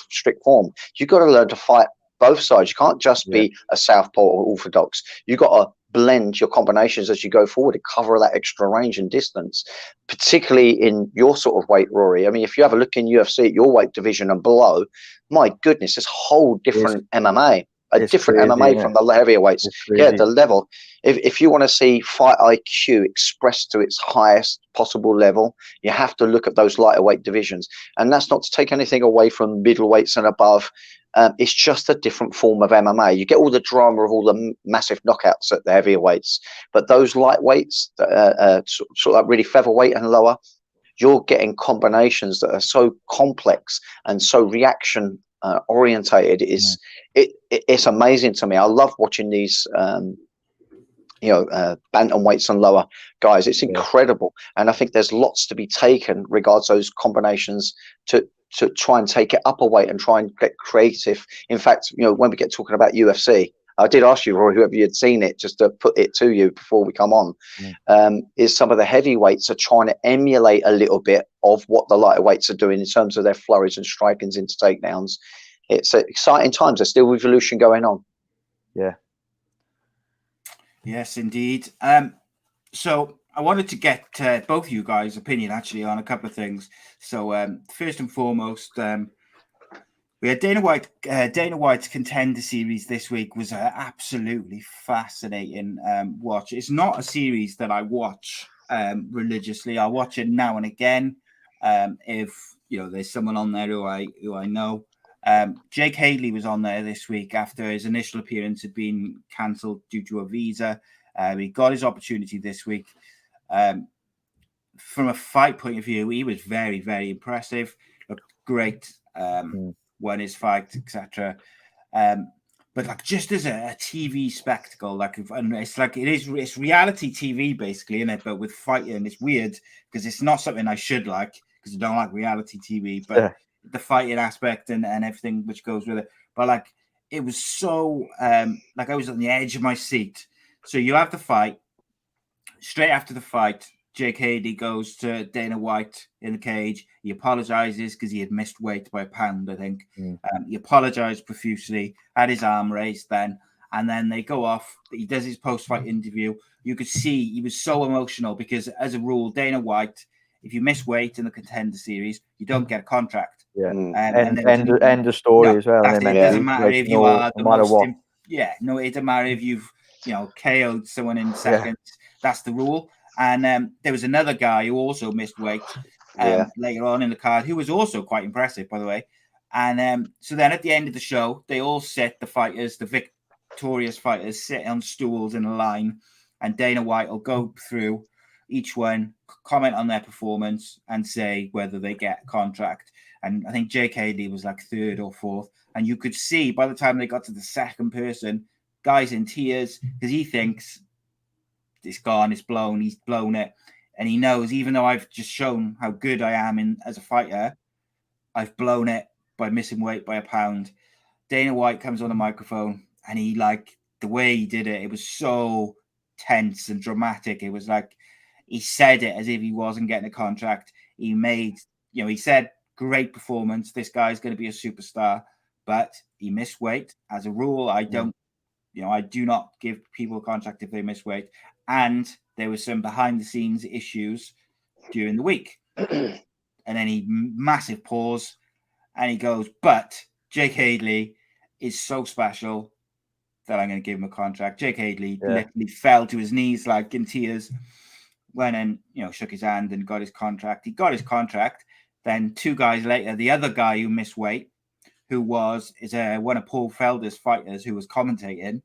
S4: form. You've got to learn to fight both sides. You can't just be a southpaw or orthodox. You've got to blend your combinations as you go forward to cover that extra range and distance, particularly in your sort of weight, Rory. I mean, if you have a look in UFC at your weight division and below, my goodness, it's whole different MMA, different crazy, MMA from the heavyweights. The level. If you want to see fight IQ expressed to its highest possible level, you have to look at those lighter weight divisions. And that's not to take anything away from middleweights and above. It's just a different form of MMA. You get all the drama of all the massive knockouts at the heavyweights, but those lightweights, sort of like really featherweight and lower, you're getting combinations that are so complex and so reaction orientated. It's amazing to me. I love watching these bantamweights and lower guys. It's incredible, and I think there's lots to be taken regards those combinations to try and take it up a weight and try and get creative. In fact, you know, when we get talking about UFC, I did ask you, Rory, whoever you had seen it, just to put it to you before we come on, is some of the heavyweights are trying to emulate a little bit of what the lighter weights are doing in terms of their flurries and strikings into takedowns. It's exciting times. There's still revolution going on. Yeah.
S3: Yes, indeed. So I wanted to get both of you guys' opinion actually on a couple of things. So first and foremost, we had Dana White's Contender series this week was an absolutely fascinating watch. It's not a series that I watch religiously. I watch it now and again. If you know, there's someone on there who I know. Jake Hadley was on there this week after his initial appearance had been cancelled due to a visa. He got his opportunity this week. From a fight point of view, he was very, very impressive. Looked great. Won his fight, etc. But like just as a TV spectacle, like it's reality TV basically, isn't it? But with fighting, it's weird because it's not something I should like because I don't like reality TV. But the fighting aspect and everything which goes with it. But like it was so like I was on the edge of my seat. So you have the fight. Straight after the fight, Jake Hadley goes to Dana White in the cage. He apologizes because he had missed weight by a pound, I think. He apologized profusely, had his arm raised then, and then they go off. He does his post-fight interview. You could see he was so emotional because, as a rule, Dana White if you miss weight in the Contender Series, you don't get a contract.
S5: Yeah,
S3: and
S5: end of story as well.
S3: It doesn't matter if you are the most.
S5: What.
S3: It doesn't matter if you've KO'd someone in seconds. That's the rule. And there was another guy who also missed weight later on in the card, who was also quite impressive, by the way. And so then at the end of the show, they all sit, the fighters, the victorious fighters, sit on stools in a line, and Dana White will go through each one, comment on their performance, and say whether they get a contract. And I think Jake Hadley was like third or fourth. And you could see by the time they got to the second person, guys in tears, because he thinks it's gone, it's blown, he's blown it. And he knows, even though I've just shown how good I am as a fighter, I've blown it by missing weight by a pound. Dana White comes on the microphone, and he, like, the way he did it, it was so tense and dramatic. It was like he said it as if he wasn't getting a contract. He made, he said, great performance. This guy's going to be a superstar, but he missed weight. As a rule, I don't, I do not give people a contract if they miss weight. And there was some behind the scenes issues during the week. And then he massive pause, and he goes, but Jake Hadley is so special that I'm going to give him a contract. Jake Hadley literally fell to his knees, like in tears, went and, shook his hand and got his contract. He got his contract. Then 2 guys later, the other guy who missed weight, who is one of Paul Felder's fighters who was commentating,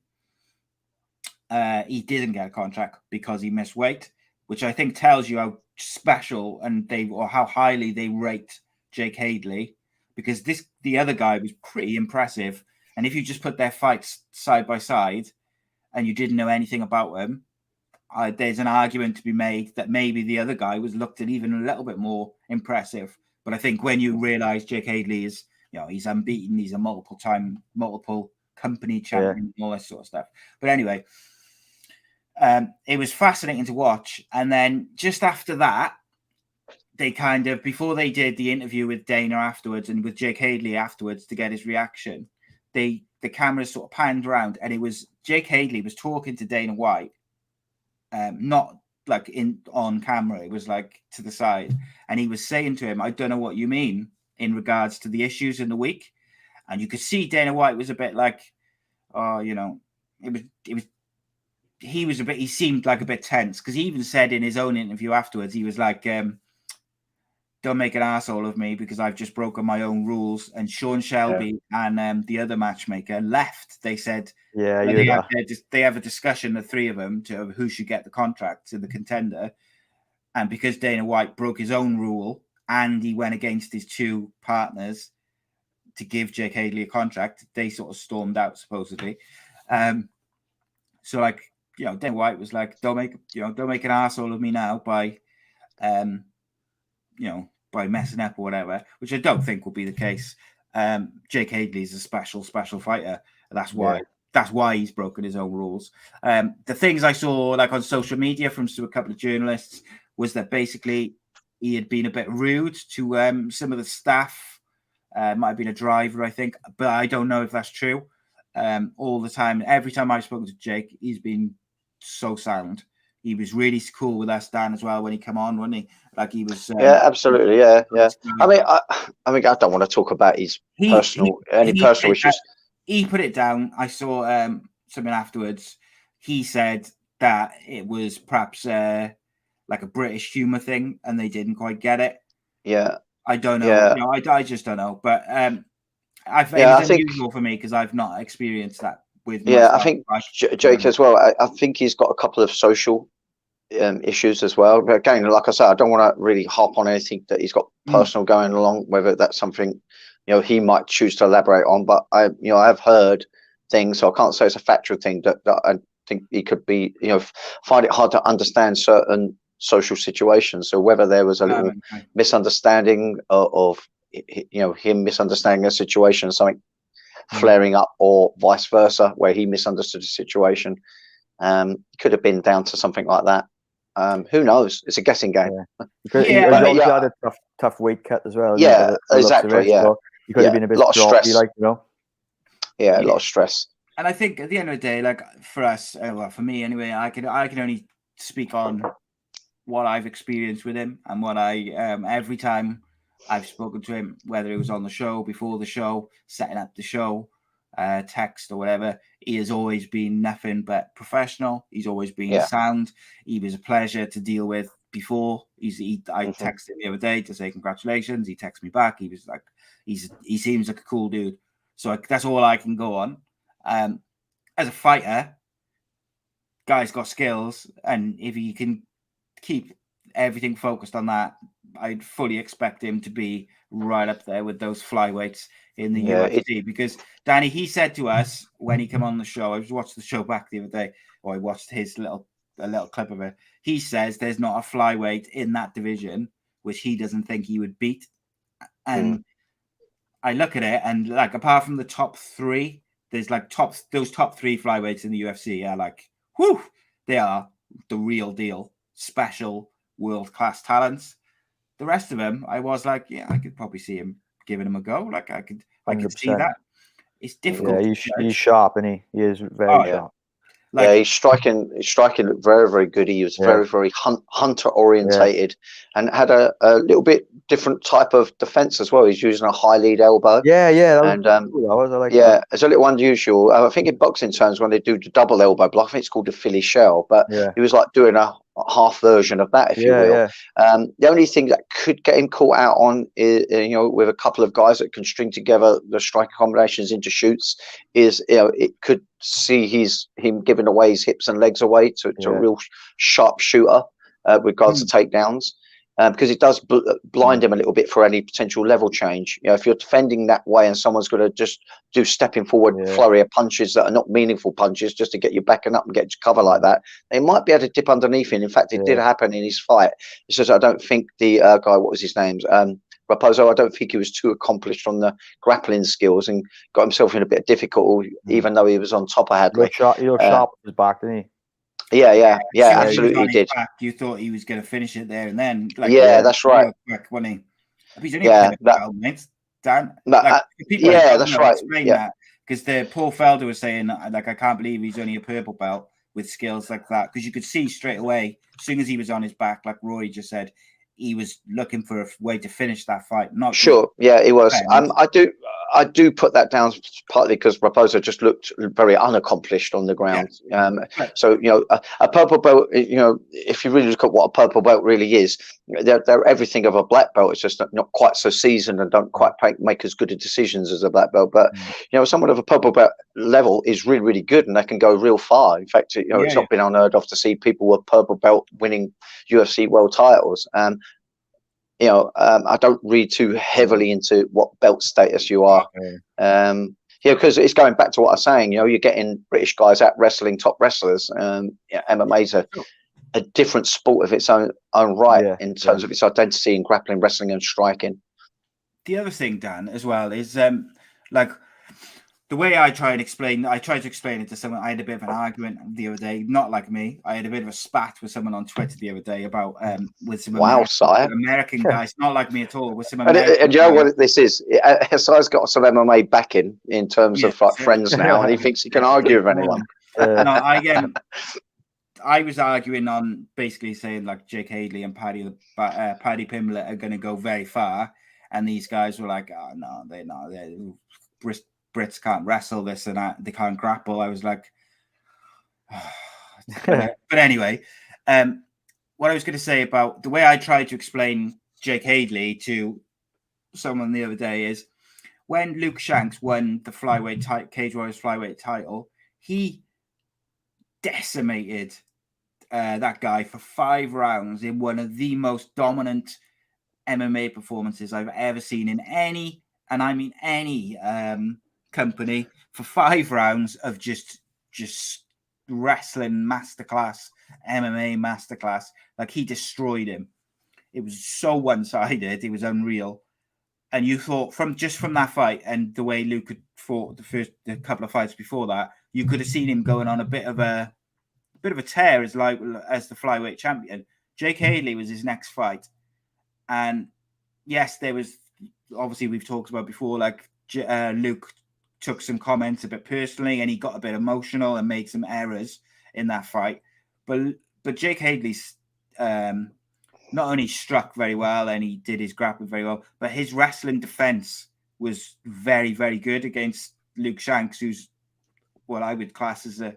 S3: he didn't get a contract because he missed weight, which I think tells you how special or how highly they rate Jake Hadley, because the other guy was pretty impressive. And if you just put their fights side by side and you didn't know anything about them, there's an argument to be made that maybe the other guy was looked at even a little bit more impressive. But I think when you realize Jake Hadley is, he's unbeaten, he's a multiple company champion, and all that sort of stuff. But anyway, it was fascinating to watch. And then just after that, they kind of, before they did the interview with Dana afterwards and with Jake Hadley afterwards to get his reaction, the cameras sort of panned around, and it was Jake Hadley was talking to Dana White, not like on camera, it was like to the side, and he was saying to him, I don't know what you mean in regards to the issues in the week. And you could see Dana White was a bit like, he seemed like a bit tense, because he even said in his own interview afterwards, he was like, don't make an arsehole of me because I've just broken my own rules. And Sean Shelby and the other matchmaker left. They said they have a discussion, the 3 of them, to who should get the contract to the Contender. And because Dana White broke his own rule and he went against his 2 partners to give Jake Hadley a contract, they sort of stormed out, supposedly. So, like, Dana White was like, don't make an arsehole of me now by by messing up or whatever, which I don't think will be the case. Jake Hadley is a special fighter. That's why he's broken his own rules. The things I saw, like, on social media from a couple of journalists, was that basically he had been a bit rude to some of the staff. Might have been a driver, I think, but I don't know if that's true. All the time, every time I've spoken to Jake, he's been so sound. He was really cool with us, Dan, as well, when he came on, wasn't he? Like, he was.
S4: Absolutely, yeah. I mean, I don't want to talk about his personal issues.
S3: He put it down. I saw something afterwards. He said that it was perhaps like a British humour thing, and they didn't quite get it.
S4: Yeah,
S3: I don't know. Yeah. I just don't know. But I think it's unusual for me because I've not experienced that with.
S4: I think Jake as well. I think he's got a couple of social issues as well. But again, like I said, I don't want to really harp on anything that he's got personal going along. Whether that's something he might choose to elaborate on. But I've heard things, so I can't say it's a factual thing that I think he could be find it hard to understand certain social situations. So whether there was a little misunderstanding of him misunderstanding a situation, something flaring up, or vice versa, where he misunderstood the situation, could have been down to something like that. Who knows? It's a guessing game.
S5: He had a tough weight cut as well.
S4: Yeah, exactly. So
S5: he could have been a bit
S4: lot of stress.
S5: A
S4: lot of stress.
S3: And I think at the end of the day, like, for us, for me anyway, I can only speak on what I've experienced with him and what I every time I've spoken to him, whether it was on the show, before the show, setting up the show, text or whatever, he has always been nothing but professional. He's always been sound. He was a pleasure to deal with before. I texted him the other day to say congratulations. He texted me back. He was like, he seems like a cool dude. So that's all I can go on. As a fighter, guy's got skills, and if he can keep everything focused on that, I'd fully expect him to be right up there with those flyweights in the UFC. Because Danny, he said to us when he came on the show, I was watching the show back the other day, or I watched his little clip of it. He says there's not a flyweight in that division which he doesn't think he would beat. And I look at it, and like apart from the top three, there's like those top three flyweights in the UFC are like, whew, they are the real deal, special world-class talents. The rest of them, I was like, yeah, I could probably see him giving him a go. Like I could see that. It's difficult.
S5: Yeah, he's sharp, and he is very sharp.
S4: Like, he's striking very, very good. He was very, very hunter orientated, and had a little bit different type of defense as well. He's using a high lead elbow.
S5: And
S4: it's a little unusual. I think in boxing terms, when they do the double elbow block, I think it's called the Philly shell, but he was like doing a half version of that, if you will. The only thing that could get him caught out on is, with a couple of guys that can string together the striking combinations into shoots, is it could see him giving away his hips and legs away to a real sharp shooter with regards to takedowns. Because it does blind him a little bit for any potential level change. If you're defending that way and someone's going to just do stepping forward flurry of punches that are not meaningful punches just to get you backing up and get you cover like that, they might be able to dip underneath him. In fact, it did happen in his fight. It's just I don't think the guy, what was his name? Raposo, I don't think he was too accomplished on the grappling skills and got himself in a bit of difficulty, even though he was on top of Hadley.
S5: He looked sharp with his back, didn't he?
S4: Yeah, absolutely he did.
S3: Back, you thought he was going to finish it there and then.
S4: That's right.
S3: Quick, wasn't he? He's only Dan.
S4: That's right.
S3: Because the Paul Felder was saying, like, I can't believe he's only a purple belt with skills like that. Because you could see straight away, as soon as he was on his back, like Rory just said, he was looking for a way to finish that fight. Not
S4: sure. Yeah, he was. I do put that down partly because Raposo just looked very unaccomplished on the ground. So a purple belt. If you really look at what a purple belt really is, they're everything of a black belt. It's just not quite so seasoned and don't quite make as good of decisions as a black belt. But someone of a purple belt level is really, really good, and they can go real far. In fact, it's not been unheard of to see people with purple belt winning UFC world titles. I don't read too heavily into what belt status you are. Because it's going back to what I was saying. You're getting British guys out wrestling top wrestlers. MMA's a different sport of its own right in terms of its identity in grappling, wrestling, and striking.
S3: The other thing, Dan, as well, is like the way I tried to explain it to someone. I had a bit of an argument the other day, not like me. I had a bit of a spat with someone on Twitter the other day about with some American guys, not like me at all. With some American
S4: and you know what this is? Si's got some MMA backing in terms of friends now, and he thinks he can argue with anyone.
S3: I was arguing on basically saying like Jake Hadley and Paddy Pimble are going to go very far, and these guys were like, "Oh no, they're not. Brits can't wrestle this and that. They can't grapple." I was like, but anyway, what I was going to say about the way I tried to explain Jake Hadley to someone the other day is when Luke Shanks won the flyweight Cage Warriors flyweight title, he decimated that guy for 5 rounds in one of the most dominant MMA performances I've ever seen in any, and I mean any, company, for 5 rounds of just wrestling masterclass, MMA masterclass. Like, he destroyed him. It was so one-sided. It was unreal. And you thought from that fight and the way Luke had fought the couple of fights before that, you could have seen him going on a bit of a tear as the flyweight champion. Jake Hadley was his next fight. And yes, there was, obviously we've talked about before, like Luke took some comments a bit personally and he got a bit emotional and made some errors in that fight. But Jake Hadley not only struck very well and he did his grappling very well, but his wrestling defense was very, very good against Luke Shanks, who's what I would class as a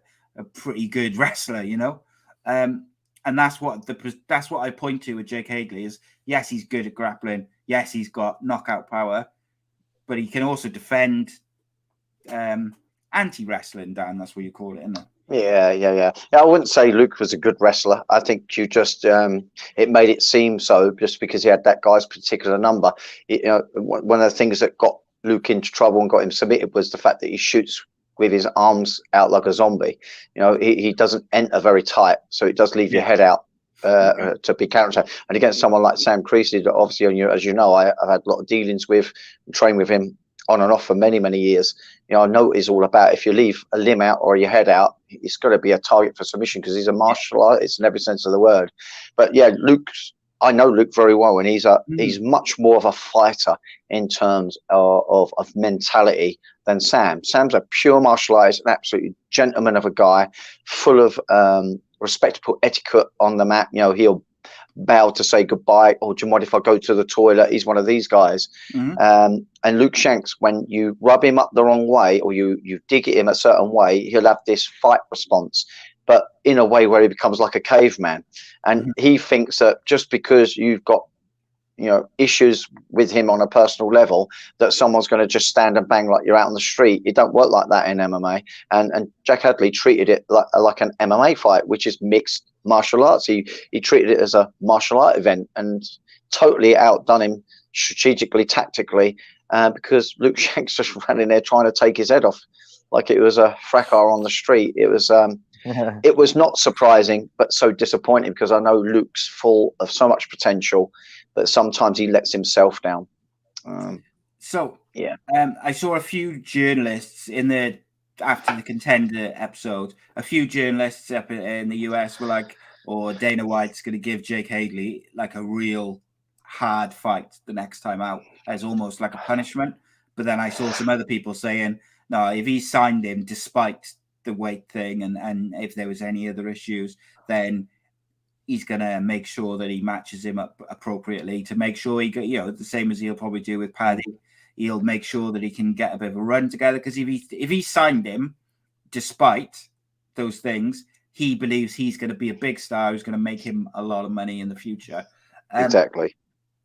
S3: pretty good wrestler, you know. And that's what I point to with Jake Hadley is, yes, he's good at grappling. Yes, he's got knockout power, but he can also defend anti-wrestling, Dan. That's what you call it, isn't it?
S4: Yeah. I wouldn't say Luke was a good wrestler. I think you just it made it seem so just because he had that guy's particular number. One of the things that got Luke into trouble and got him submitted was the fact that he shoots with his arms out like a zombie. He doesn't enter very tight, so it does leave your head out to be counter. And against someone like Sam Creasy, that obviously, as you know, I've had a lot of dealings with and trained with him on and off for many, many years. I know what he's all about. If you leave a limb out or your head out, it's got to be a target for submission because he's a martial artist in every sense of the word. But yeah, I know Luke very well, and he's much more of a fighter in terms of mentality than Sam. Sam's a pure martial artist, an absolute gentleman of a guy, full of respectable etiquette on the mat. He'll bow to say goodbye, or do you mind if I go to the toilet? He's one of these guys. And Luke Shanks, when you rub him up the wrong way or you dig at him a certain way, he'll have this fight response, but in a way where he becomes like a caveman. And he thinks that just because you've got issues with him on a personal level, that someone's going to just stand and bang like you're out on the street. It don't work like that in MMA. And Jack Hadley treated it like an MMA fight, which is mixed martial arts. He treated it as a martial art event and totally outdone him strategically, tactically, because Luke Shanks just ran in there trying to take his head off like it was a fracas on the street. It was it was not surprising, but so disappointing because I know Luke's full of so much potential, but sometimes he lets himself down.
S3: I saw a few journalists after the Contender episode, a few journalists up in the US were like, Dana White's going to give Jake Hadley like a real hard fight the next time out as almost like a punishment. But then I saw some other people saying, no, if he signed him despite the weight thing and if there was any other issues, then he's going to make sure that he matches him up appropriately to make sure he got, the same as he'll probably do with Paddy. He'll make sure that he can get a bit of a run together because if he signed him, despite those things, he believes he's going to be a big star who's going to make him a lot of money in the future.
S4: Exactly.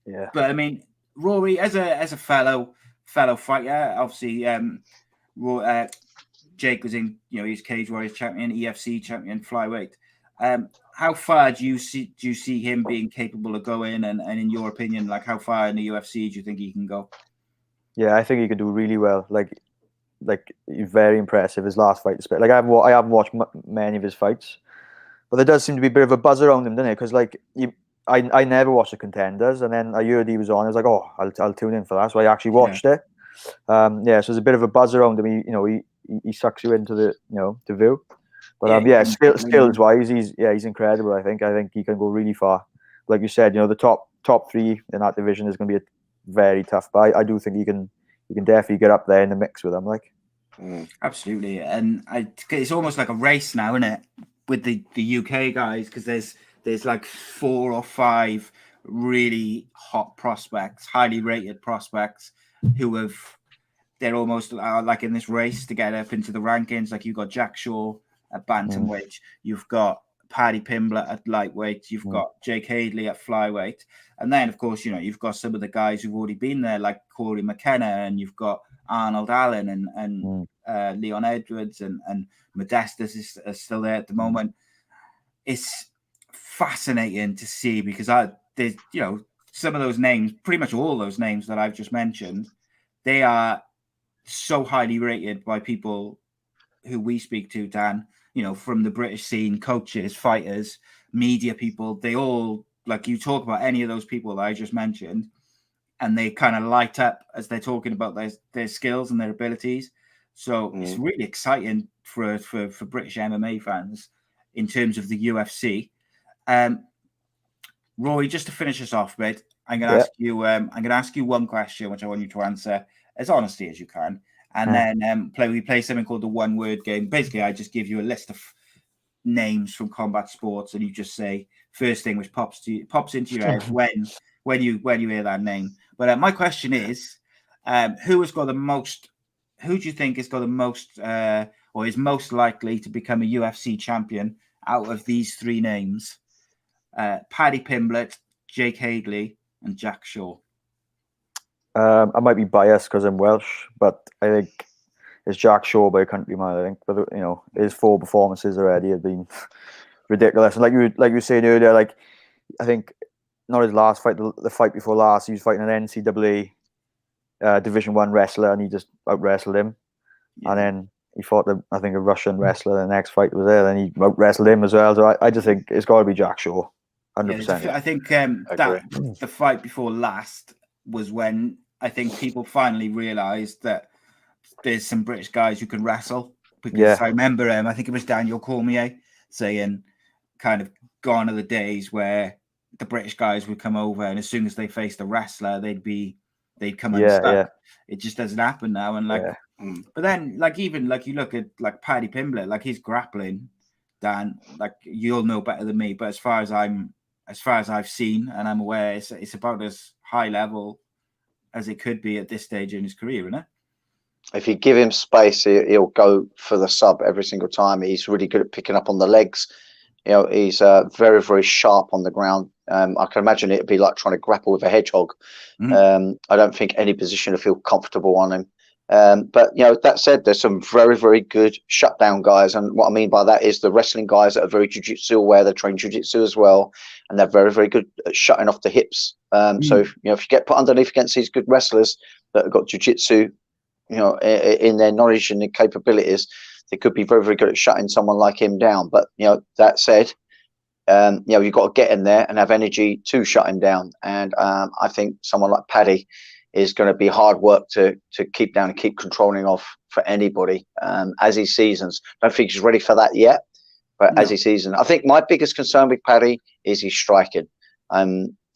S5: Yeah.
S3: But I mean, Rory, as a fellow fighter, obviously, Jake was in, he's Cage Warriors champion, EFC champion, flyweight. How far do you see him being capable of going? And in your opinion, like how far in the UFC do you think he can go?
S5: Yeah, I think he could do really well. Like very impressive. His last fight, like I haven't watched many of his fights, but there does seem to be a bit of a buzz around him, doesn't it? Because I never watched the Contenders, and then I heard he was on. I was like, I'll tune in for that. So I actually watched it. So there's a bit of a buzz around him. He sucks you into the the view. But skills wise, he's incredible. I think he can go really far. Like you said, the top three in that division is going to be very tough. But I do think he can definitely get up there in the mix with them.
S3: Absolutely, and it's almost like a race now, isn't it, with the UK guys? Because there's like 4 or 5 really hot prospects, highly rated prospects they're almost like in this race to get up into the rankings. Like you've got Jack Shaw at bantamweight, you've got Paddy Pimble at lightweight, you've got Jake Hadley at flyweight, and then of course you've got some of the guys who've already been there, like Corey McKenna, and you've got Arnold Allen and Leon Edwards and Modestus is still there at the moment. It's fascinating to see because there's some of those names, pretty much all those names that I've just mentioned, they are so highly rated by people who we speak to, Dan, from the British scene, coaches, fighters, media people. They all, like, you talk about any of those people that I just mentioned, and they kind of light up as they're talking about their skills and their abilities. So it's really exciting for British MMA fans in terms of the UFC. Rory, just to finish us off, mate, I'm going to ask you one question, which I want you to answer as honestly as you can, and then we play something called the one word game. Basically, I just give you a list of names from combat sports, and you just say first thing which pops into your head when you hear that name. But my question is, who do you think has got the most or is most likely to become a UFC champion out of these three names? Paddy Pimble, Jake Hadley, and Jack Shaw.
S5: I might be biased because I'm Welsh, but I think it's Jack Shaw by a country mile. I think, but you know, his 4 performances already have been ridiculous. And like you were saying earlier, like I think not his last fight, the fight before last, he was fighting an NCAA Division 1 wrestler, and he just out wrestled him. Yeah. And then he fought I think a Russian wrestler. The next fight was there, and he out wrestled him as well. So I just think it's got to be Jack Shaw, 100%.
S3: I think that the fight before last was when I think people finally realised that there's some British guys who can wrestle. Because I remember I think it was Daniel Cormier saying, kind of gone are the days where the British guys would come over, and as soon as they faced a wrestler, they'd come unstuck. Yeah. It just doesn't happen now. And but then even you look at Paddy Pimble, his grappling, Dan, you'll know better than me, but as far as I've seen and I'm aware, it's about as high level as it could be at this stage in his career, isn't it?
S4: If you give him space, he'll go for the sub every single time. He's really good at picking up on the legs. You know, he's very, very sharp on the ground. I can imagine it'd be like trying to grapple with a hedgehog. I don't think any position will feel comfortable on him. But, you know, that said, there's some very, very good shutdown guys. And what I mean by that is the wrestling guys that are very jiu-jitsu aware, they train jiu-jitsu as well. And they're very, very good at shutting off the hips. So, you know, if you get put underneath against these good wrestlers that have got jiu-jitsu, you know, in their knowledge and their capabilities, they could be very, very good at shutting someone like him down. But, you know, that said, you know, you've got to get in there and have energy to shut him down. And I think someone like Paddy is going to be hard work to keep down and keep controlling off for anybody as he seasons. I don't think he's ready for that yet, but as he seasons, I think my biggest concern with Paddy is his striking.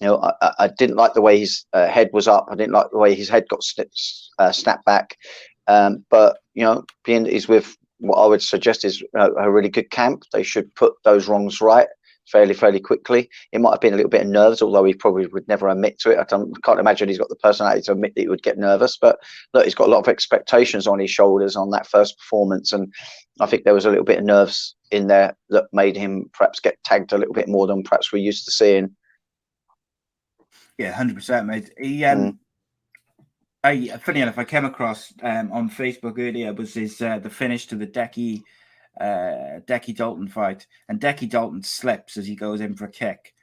S4: You know, I didn't like the way his head was up. I didn't like the way his head got snapped back. But, you know, being he's with what I would suggest is a really good camp, they should put those wrongs right fairly quickly. It might have been a little bit of nerves, although he probably would never admit to it. I can't imagine he's got the personality to admit that he would get nervous. But look, he's got a lot of expectations on his shoulders on that first performance. And I think there was a little bit of nerves in there that made him perhaps get tagged a little bit more than perhaps we're used to seeing.
S3: Yeah, 100%, mate. Funny enough, I came across on Facebook earlier was his the finish to the Decky Dalton fight, and Decky Dalton slips as he goes in for a kick,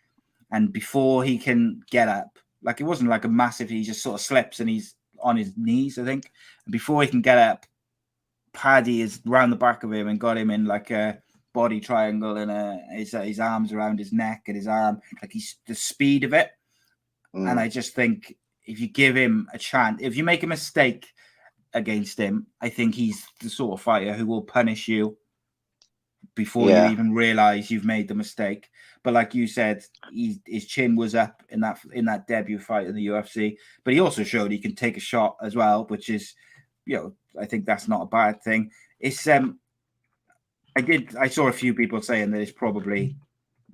S3: and before he can get up, it wasn't like a massive, he just sort of slips and he's on his knees, I think, and before he can get up, Paddy is round the back of him and got him in like a body triangle and his arms around his neck and his arm, he's the speed of it. And I just think if you give him a chance, if you make a mistake against him, I think he's the sort of fighter who will punish you before you even realize you've made the mistake. But like you said, his chin was up in that debut fight in the UFC, but he also showed he can take a shot as well, which is, you know, I think that's not a bad thing. It's I saw a few people saying that it's probably,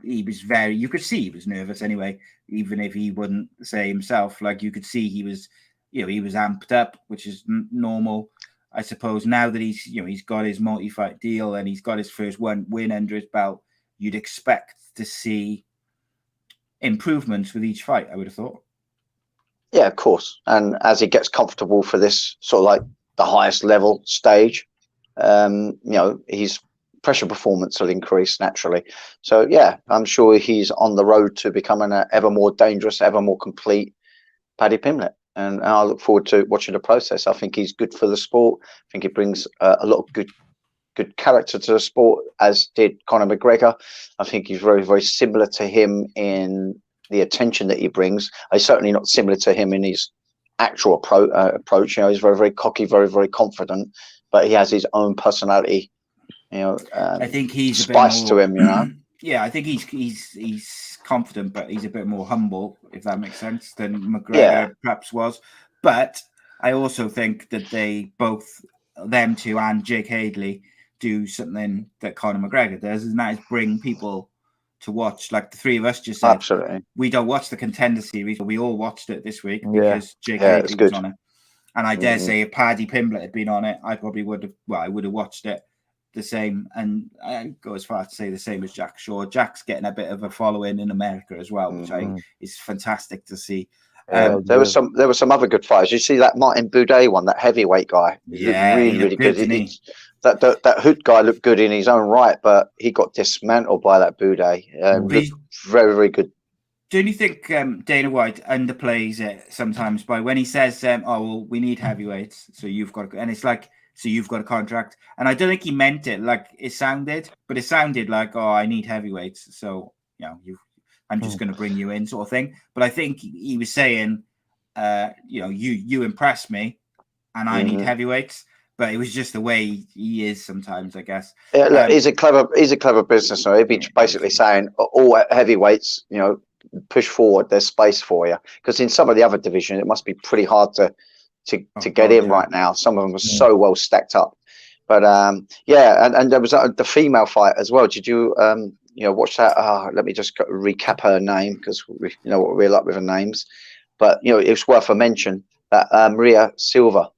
S3: he was you could see he was nervous anyway, even if he wouldn't say himself. You could see he was, you know, he was amped up, which is normal. I suppose now that he's got his multi-fight deal and he's got his first win under his belt, you'd expect to see improvements with each fight, I would have thought.
S4: Yeah, of course. And as he gets comfortable for this sort of like the highest level stage, you know, his pressure performance will increase naturally. So yeah, I'm sure he's on the road to becoming an ever more dangerous, ever more complete Paddy Pimble. And I look forward to watching the process. I think he's good for the sport. I think he brings a lot of good character to the sport, as did Conor McGregor. I think he's very, very similar to him in the attention that he brings. He's certainly not similar to him in his actual approach. You know, he's very, very cocky, very, very confident, but he has his own personality. You know,
S3: I think he's
S4: spice to him. You know,
S3: yeah, I think he's confident, but he's a bit more humble, if that makes sense, than McGregor perhaps was. But I also think that they both, them two and Jake Hadley, do something that Conor McGregor does, and that is bring people to watch. Like the three of us just said,
S4: Absolutely.
S3: we don't watch the Contender series, but we all watched it this week
S5: Yeah.
S3: because Jake
S4: Yeah,
S3: Hadley
S4: it's
S3: was
S4: good.
S3: on it. And I dare say if Paddy Pimble had been on it, I probably would have, well, I would have watched it the same. And I go as far to say the same as Jack Shaw. Jack's getting a bit of a following in America as well, which I think is fantastic to see.
S4: There were some other good fighters. You see that Martin Boudet one, that heavyweight guy. He looked really good. That Hood guy looked good in his own right, but he got dismantled by that Boudet. Looked very, very good.
S3: Do you think Dana White underplays it sometimes by when he says, "Oh, well, we need heavyweights, so you've got," and it's like, "So you've got a contract," and I don't think he meant it like it sounded, but it sounded like, "Oh, I need heavyweights, so I'm just going to bring you in," sort of thing. But I think he was saying, you impress me, and I need heavyweights. But it was just the way he is sometimes, I guess.
S4: Yeah, look, he's a clever businessman. He'd be basically saying, all heavyweights, push forward. There's space for you, because in some of the other divisions, it must be pretty hard to get in right now. Some of them are so well stacked up. But and there was the female fight as well. Did you watch that? Let me just recap her name, because we know what we're like with her names. But it's worth a mention that Maria Silva.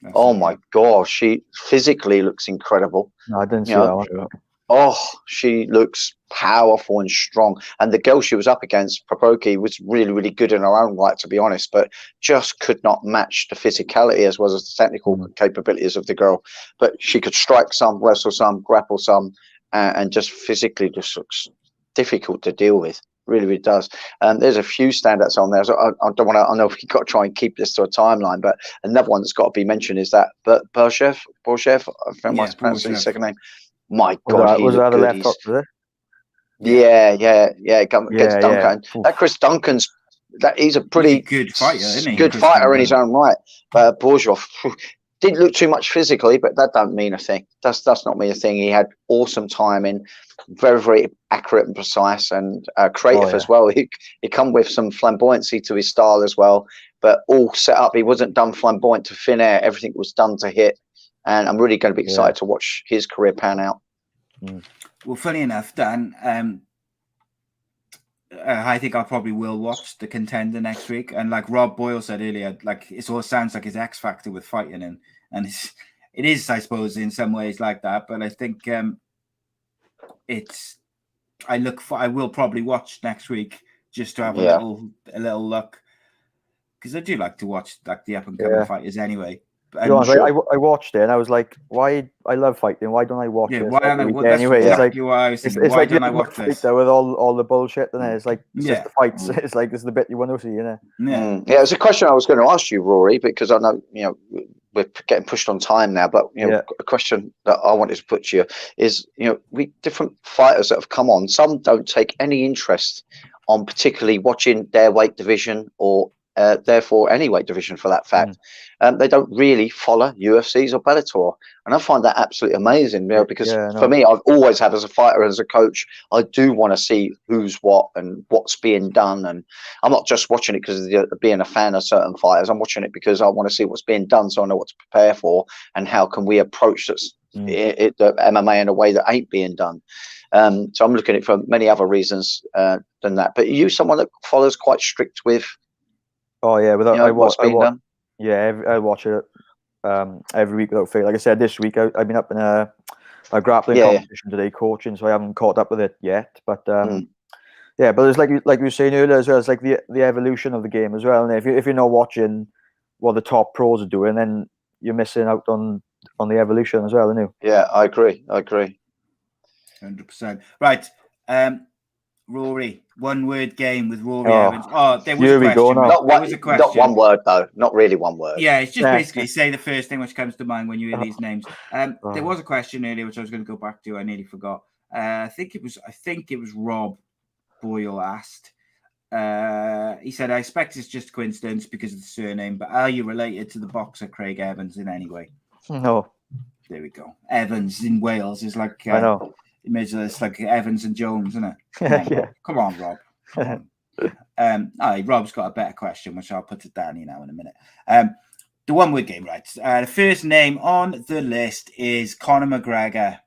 S4: My gosh, she physically looks incredible.
S5: No, I didn't see that one.
S4: Oh, she looks powerful and strong. And the girl she was up against, Proproki, was really, really good in her own right, to be honest, but just could not match the physicality as well as the technical capabilities of the girl. But she could strike some, wrestle some, grapple some, and just physically just looks difficult to deal with. Really, really does. There's a few standouts on there. So I don't want to. I know we've got to try and keep this to a timeline, but another one that's got to be mentioned is that Borshev. I think I'm pronouncing his second name. My God,
S5: was that a left hook? Was it?
S4: Yeah. Against Duncan. That Chris Duncan's. He's a pretty
S3: good fighter, isn't he?
S4: Good fighter in his own right. Borshev didn't look too much physically, but that don't mean a thing. That's not mean a thing. He had awesome timing, very, very accurate and precise, and creative as well. He come with some flamboyancy to his style as well, but all set up. He wasn't done flamboyant to thin air. Everything was done to hit, and I'm really going to be excited to watch his career pan out.
S3: Well, funny enough, Dan, I think I probably will watch the Contender next week. And like Rob Boyle said earlier, like it all sounds like his X factor with fighting, and it is, I suppose, in some ways like that. But I think I will probably watch next week just to have a little look, because I do like to watch like the up and coming fighters anyway.
S5: I watched it and I was like, why? I love fighting. Why don't I watch it?
S3: Why don't I?
S5: Anyway,
S3: it's like why don't I watch this?
S5: With all the bullshit, and it's like just the fights. It's like this is the bit you want to see,
S4: It's a question I was going to ask you, Rory, because I know we're getting pushed on time now. But a question that I wanted to put to you is, we different fighters that have come on. Some don't take any interest on particularly watching their weight division or. Therefore, any weight division for that fact, they don't really follow UFCs or Bellator, and I find that absolutely amazing. Because for me, I've always had as a fighter, as a coach, I do want to see who's what and what's being done, and I'm not just watching it because of being a fan of certain fighters. I'm watching it because I want to see what's being done, so I know what to prepare for, and how can we approach the MMA in a way that ain't being done. So I'm looking at it for many other reasons than that. But are you someone that follows quite strict with?
S5: Oh yeah,
S4: I watch
S5: it every week without fail. Like I said, this week I've been up in a grappling competition today, coaching, so I haven't caught up with it yet. But but it's like you were saying earlier as well. It's like the evolution of the game as well. And if you're not watching what the top pros are doing, then you're missing out on the evolution as well, aren't you?
S4: Yeah, I agree.
S3: 100%. Right. Rory, one-word game with Rory Evans. There was a question.
S4: Not one word, though. Not really one word.
S3: Yeah, it's just basically say the first thing which comes to mind when you hear these names. There was a question earlier which I was going to go back to. I nearly forgot. I think it was Rob Boyle asked. He said, "I expect it's just a coincidence because of the surname, but are you related to the boxer Craig Evans in any way?"
S5: No.
S3: There we go. Evans in Wales is like
S5: I know.
S3: It's like Evans and Jones, isn't it? Come on, Rob. Come on. Rob's got a better question, which I'll put to Danny now in a minute. The one-word game, right? The first name on the list is Conor McGregor.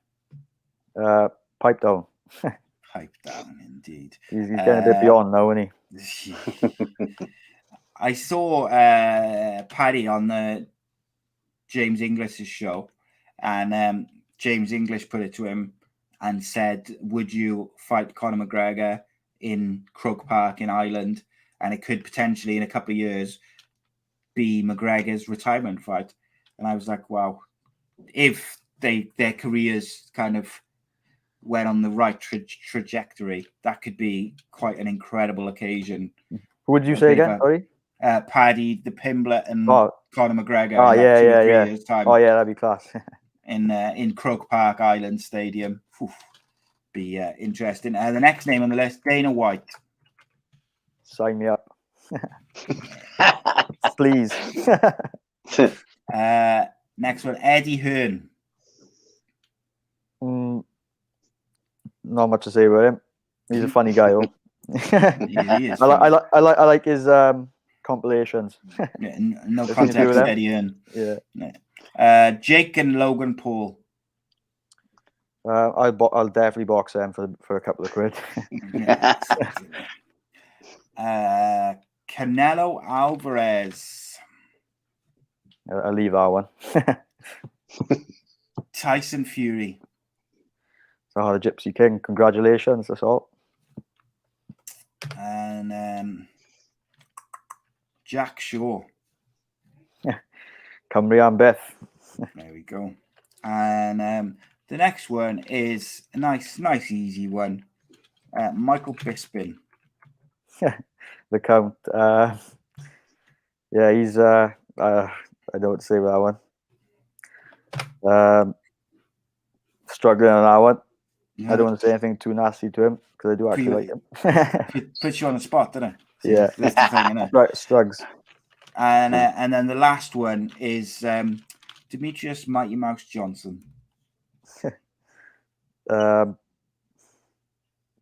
S5: Pipe down.
S3: Pipe down, indeed.
S5: He's getting a bit beyond now, isn't he?
S3: I saw Paddy on the James English's show, and James English put it to him and said, would you fight Conor McGregor in Croke Park in Ireland? And it could potentially, in a couple of years, be McGregor's retirement fight. And I was like, wow, if their careers kind of went on the right trajectory, that could be quite an incredible occasion.
S5: Who did you say again? Sorry?
S3: Paddy the Pimble and Conor McGregor.
S5: Oh, yeah.
S3: Years time.
S5: Oh, yeah, that'd be class.
S3: in Croke Park Island Stadium. Be interesting. The next name on the list, Dana White.
S5: Sign me up. Please.
S3: Next one, Eddie Hearn.
S5: Not much to say about him. He's a funny guy, though.
S3: He is
S5: I like his compilations.
S3: Yeah, no context with Eddie Hearn.
S5: Yeah.
S3: Jake and Logan Paul.
S5: I'll definitely box them for a couple of quid.
S3: Canelo Alvarez.
S5: I'll leave that one.
S3: Tyson Fury.
S5: The Gypsy King. Congratulations, that's all.
S3: And Jack Shaw.
S5: Cymru and Beth.
S3: There we go. And the next one is a nice easy one. Michael Bisping.
S5: The Count. Yeah, he's I don't know what to say about that one. Struggling on that one. Yeah. I don't want to say anything too nasty to him because I do actually like him.
S3: Puts you on the spot, doesn't it?
S5: Yeah.
S3: That's the thing, isn't it?
S5: Right, Strugs.
S3: And then the last one is Demetrius Mighty Mouse Johnson.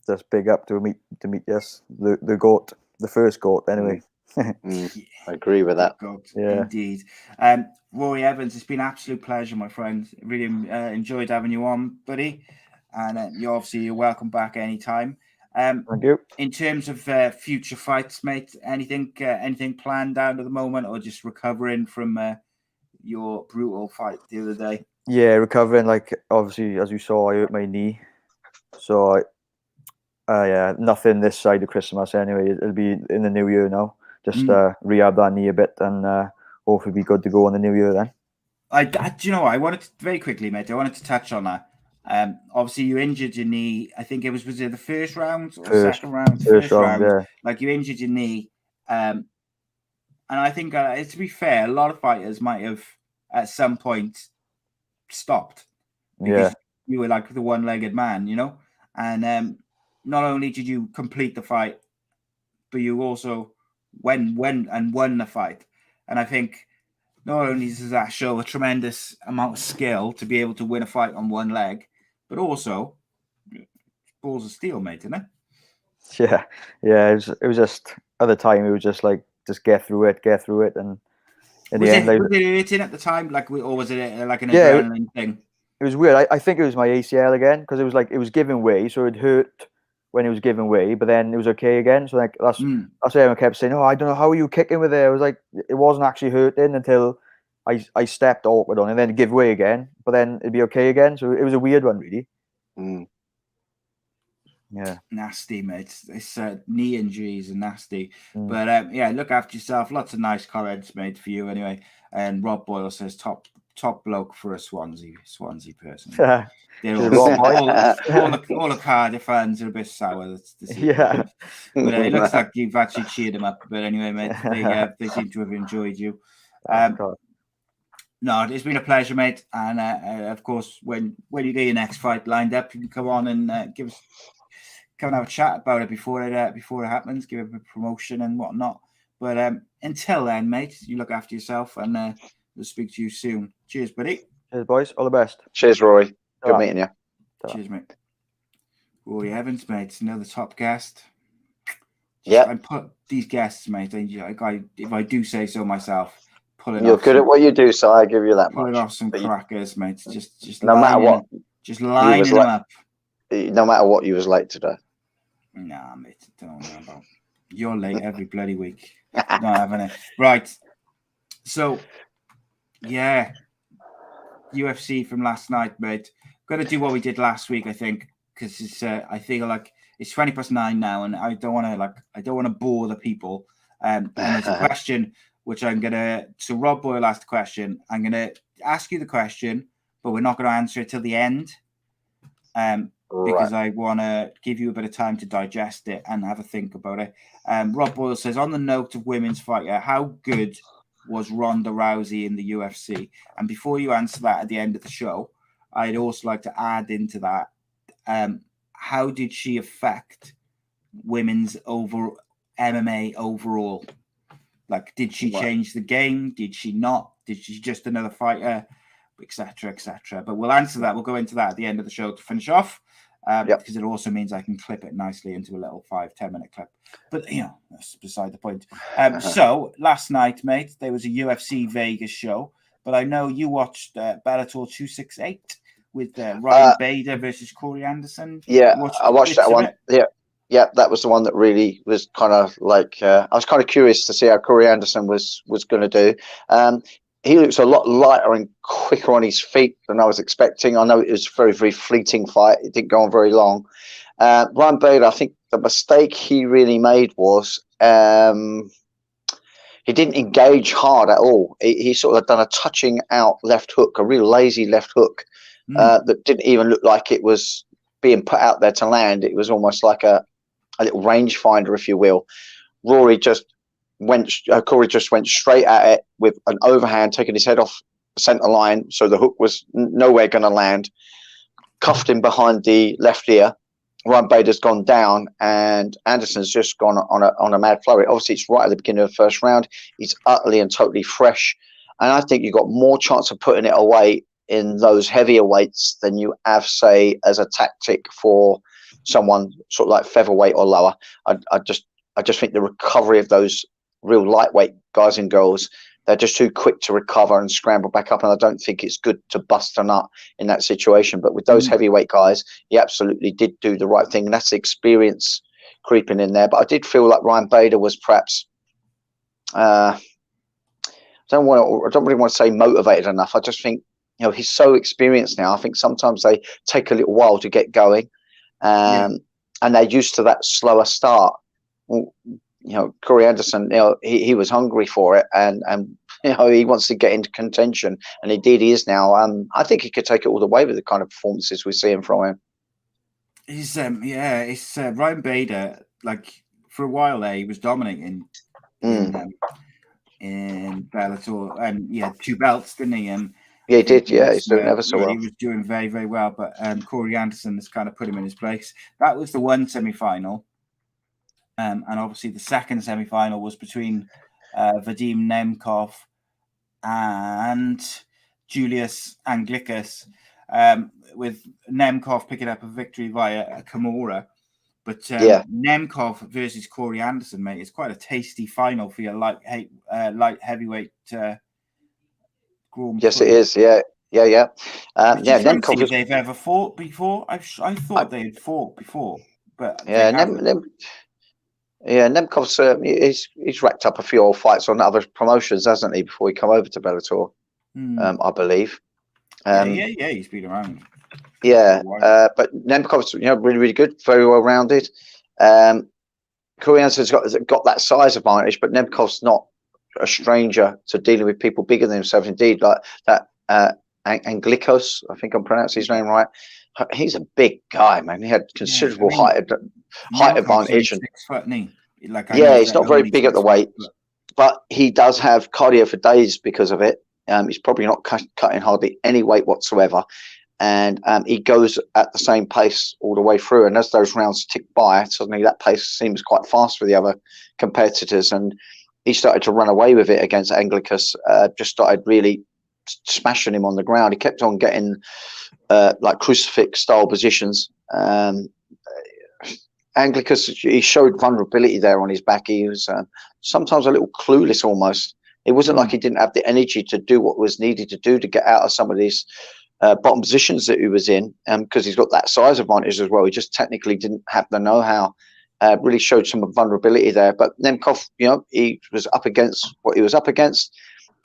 S5: Just big up to Demetrius, the goat, the first goat anyway.
S4: I agree with that.
S3: Goat,
S5: yeah,
S3: indeed. Rory Evans, it's been an absolute pleasure, my friend. Really enjoyed having you on, buddy. And you're welcome back anytime.
S5: Thank you.
S3: In terms of future fights, mate, anything planned out at the moment, or just recovering from your brutal fight the other day?
S5: Yeah, recovering. Like obviously, as you saw, I hurt my knee, so yeah, nothing this side of Christmas anyway. It'll be in the new year now. Just rehab that knee a bit, and hopefully be good to go in the new year then.
S3: Do you know what? I wanted to, very quickly, mate. I wanted to touch on that. Obviously you injured your knee. I think it was it the first round or second round?
S5: First round, yeah.
S3: Like you injured your knee, and I think to be fair, a lot of fighters might have at some point stopped because you were like the one-legged man, you know. And not only did you complete the fight, but you also won the fight. And I think not only does that show a tremendous amount of skill to be able to win a fight on one leg, but also balls of steel, mate, isn't it?
S5: Yeah. It was just at the time. It was just like just get through it, and in the end,
S3: was it hurting at the time, or was it like an adrenaline thing?
S5: It was weird. I think it was my ACL again because it was like it was giving way, so it hurt when it was giving way, but then it was okay again. So like that's why everyone kept saying, "Oh, I don't know how are you kicking with it." I was like, it wasn't actually hurting until I stepped awkward on it, and then it give way again, but then it'd be okay again. So it was a weird one, really. Yeah,
S3: nasty, mate. It's knee injuries are nasty, but yeah, look after yourself. Lots of nice comments made for you anyway. And Rob Boyle says top bloke for a Swansea person. They're all the Cardiff fans are a bit sour.
S5: Yeah,
S3: but it looks like you've actually cheered them up. But anyway, mate, they seem to have enjoyed you. No, it's been a pleasure, mate. And of course, when you get your next fight lined up, you can come on and come and have a chat about it before it happens. Give it a promotion and whatnot. But until then, mate, you look after yourself, and we'll speak to you soon. Cheers, buddy.
S5: Cheers, boys. All the best.
S4: Cheers, Rory. Good meeting you.
S3: Cheers, mate. Rory Evans, mate, another top guest.
S4: Yeah.
S3: I put these guests, mate. If I do say so myself,
S4: You're good at what you do, so I give you that much.
S3: Pulling off some crackers, mate. Just
S4: no matter what,
S3: just lining them up.
S4: No matter what, you was late today.
S3: Nah, mate. Don't know about. You're late every bloody week. Not having it. Right. So, yeah, UFC from last night, mate. Got to do what we did last week, I think, because it's. I feel like it's 9:20 now, and I don't want to bore the people. And there's a question which I'm gonna. So Rob Boyle asked the question. I'm gonna ask you the question, but we're not going to answer it till the end, because I want to give you a bit of time to digest it and have a think about it. Rob Boyle says, on the note of women's fighter, how good was Ronda Rousey in the UFC? And before you answer that at the end of the show, I'd also like to add into that, how did she affect women's MMA overall? Like, did she change the game? Did she not? Did she just another fighter? Etc., etc. But we'll answer that. We'll go into that at the end of the show to finish off, because it also means I can clip it nicely into a little 5-10 minute clip. But that's beside the point. So last night, mate, there was a UFC Vegas show. But I know you watched Bellator 268 with Ryan Bader versus Corey Anderson.
S4: Yeah, I watched that one. Yeah, that was the one that really was kind of like I was kind of curious to see how Corey Anderson was going to do. He looks a lot lighter and quicker on his feet than I was expecting. I know it was a very, very fleeting fight. It didn't go on very long. Ryan Bader, I think the mistake he really made was he didn't engage hard at all. He sort of done a touching out left hook, a real lazy left hook that didn't even look like it was being put out there to land. It was almost like a little rangefinder, if you will. Corey just went straight at it with an overhand, taking his head off the center line, so the hook was nowhere going to land. Cuffed him behind the left ear. Ryan Bader's gone down, and Anderson's just gone on a mad flurry. Obviously, it's right at the beginning of the first round. He's utterly and totally fresh, and I think you've got more chance of putting it away in those heavier weights than you have, say, as a tactic for someone sort of like featherweight or lower. I just think the recovery of those real lightweight guys and girls, they're just too quick to recover and scramble back up, and I don't think it's good to bust a nut in that situation. But with those heavyweight guys, he absolutely did do the right thing, and that's the experience creeping in there. But I did feel like Ryan Bader was perhaps I don't really want to say motivated enough. I just think he's so experienced now. I think sometimes they take a little while to get going, and they're used to that slower start. Corey Anderson, he was hungry for it, and he wants to get into contention, and indeed he is now. I think he could take it all the way with the kind of performances we're seeing from him.
S3: He's it's Ryan Bader. Like, for a while there, he was dominating in Bellator, and he had 2 belts, didn't he? Yeah,
S4: he did. Yeah, he's doing ever so well.
S3: He was doing very, very well, but Corey Anderson has kind of put him in his place. That was the one semi-final. And obviously the second semi-final was between Vadim Nemkov and Julius Anglicus, with Nemkov picking up a victory via a Kimura. But Nemkov versus Corey Anderson, mate, is quite a tasty final for your light heavyweight.
S4: Yes, it is. Yeah.
S3: Nemkov, if they've ever fought before. I thought they had fought before, but
S4: Nemkov's he's racked up a few old fights on other promotions, hasn't he? Before he come over to Bellator, I believe.
S3: He's been around.
S4: But Nemkov's really, really good, very well rounded. Corey Anderson's got that size advantage, but Nemkov's not a stranger to dealing with people bigger than himself. Indeed, like that Anglicos, I think I'm pronouncing his name right. He's a big guy, man. He had considerable height advantage.
S3: 6 foot, isn't he?
S4: He's not very big at the weight, but he does have cardio for days because of it. He's probably not cutting hardly any weight whatsoever, and he goes at the same pace all the way through. And as those rounds tick by, suddenly that pace seems quite fast for the other competitors, and he started to run away with it against Anglicus. Just started really smashing him on the ground. He kept on getting like crucifix style positions. Anglicus, he showed vulnerability there on his back. He was sometimes a little clueless almost. It wasn't like he didn't have the energy to do what was needed to do to get out of some of these bottom positions that he was in, because he's got that size advantage as well. He just technically didn't have the know-how. Really showed some vulnerability there. But Nemkov, he was up against what he was up against.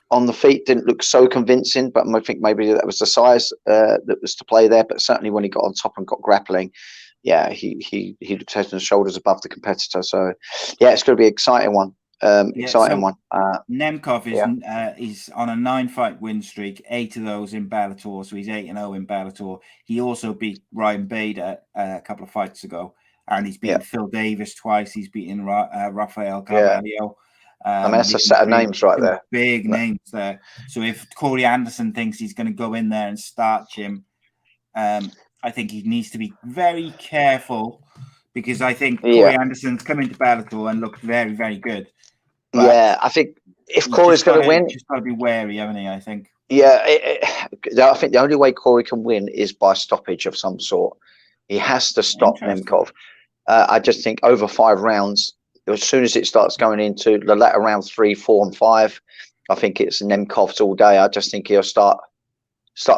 S4: On the feet, didn't look so convincing, but I think maybe that was the size that was to play there. But certainly when he got on top and got grappling, yeah, he looked head and shoulders above the competitor. So yeah, it's going to be an exciting one. Exciting one.
S3: Nemkov is on a 9-fight win streak, 8 of those in Bellator, so he's 8-0 in Bellator. He also beat Ryan Bader a couple of fights ago, and he's beaten Phil Davis twice. He's beaten Rafael Carvalho.
S4: I mean, that's a set of names right there.
S3: Big names there. So if Corey Anderson thinks he's going to go in there and start him, I think he needs to be very careful, because I think Corey Anderson's come into Bellator and looked very, very good. But
S4: I think if Corey's going to win,
S3: he's got to be wary, haven't he? I think.
S4: Yeah, I think the only way Corey can win is by stoppage of some sort. He has to stop Nemkov. I just think over 5 rounds, as soon as it starts going into the latter rounds 3, 4, and 5, I think it's Nemkov's all day. I just think he'll start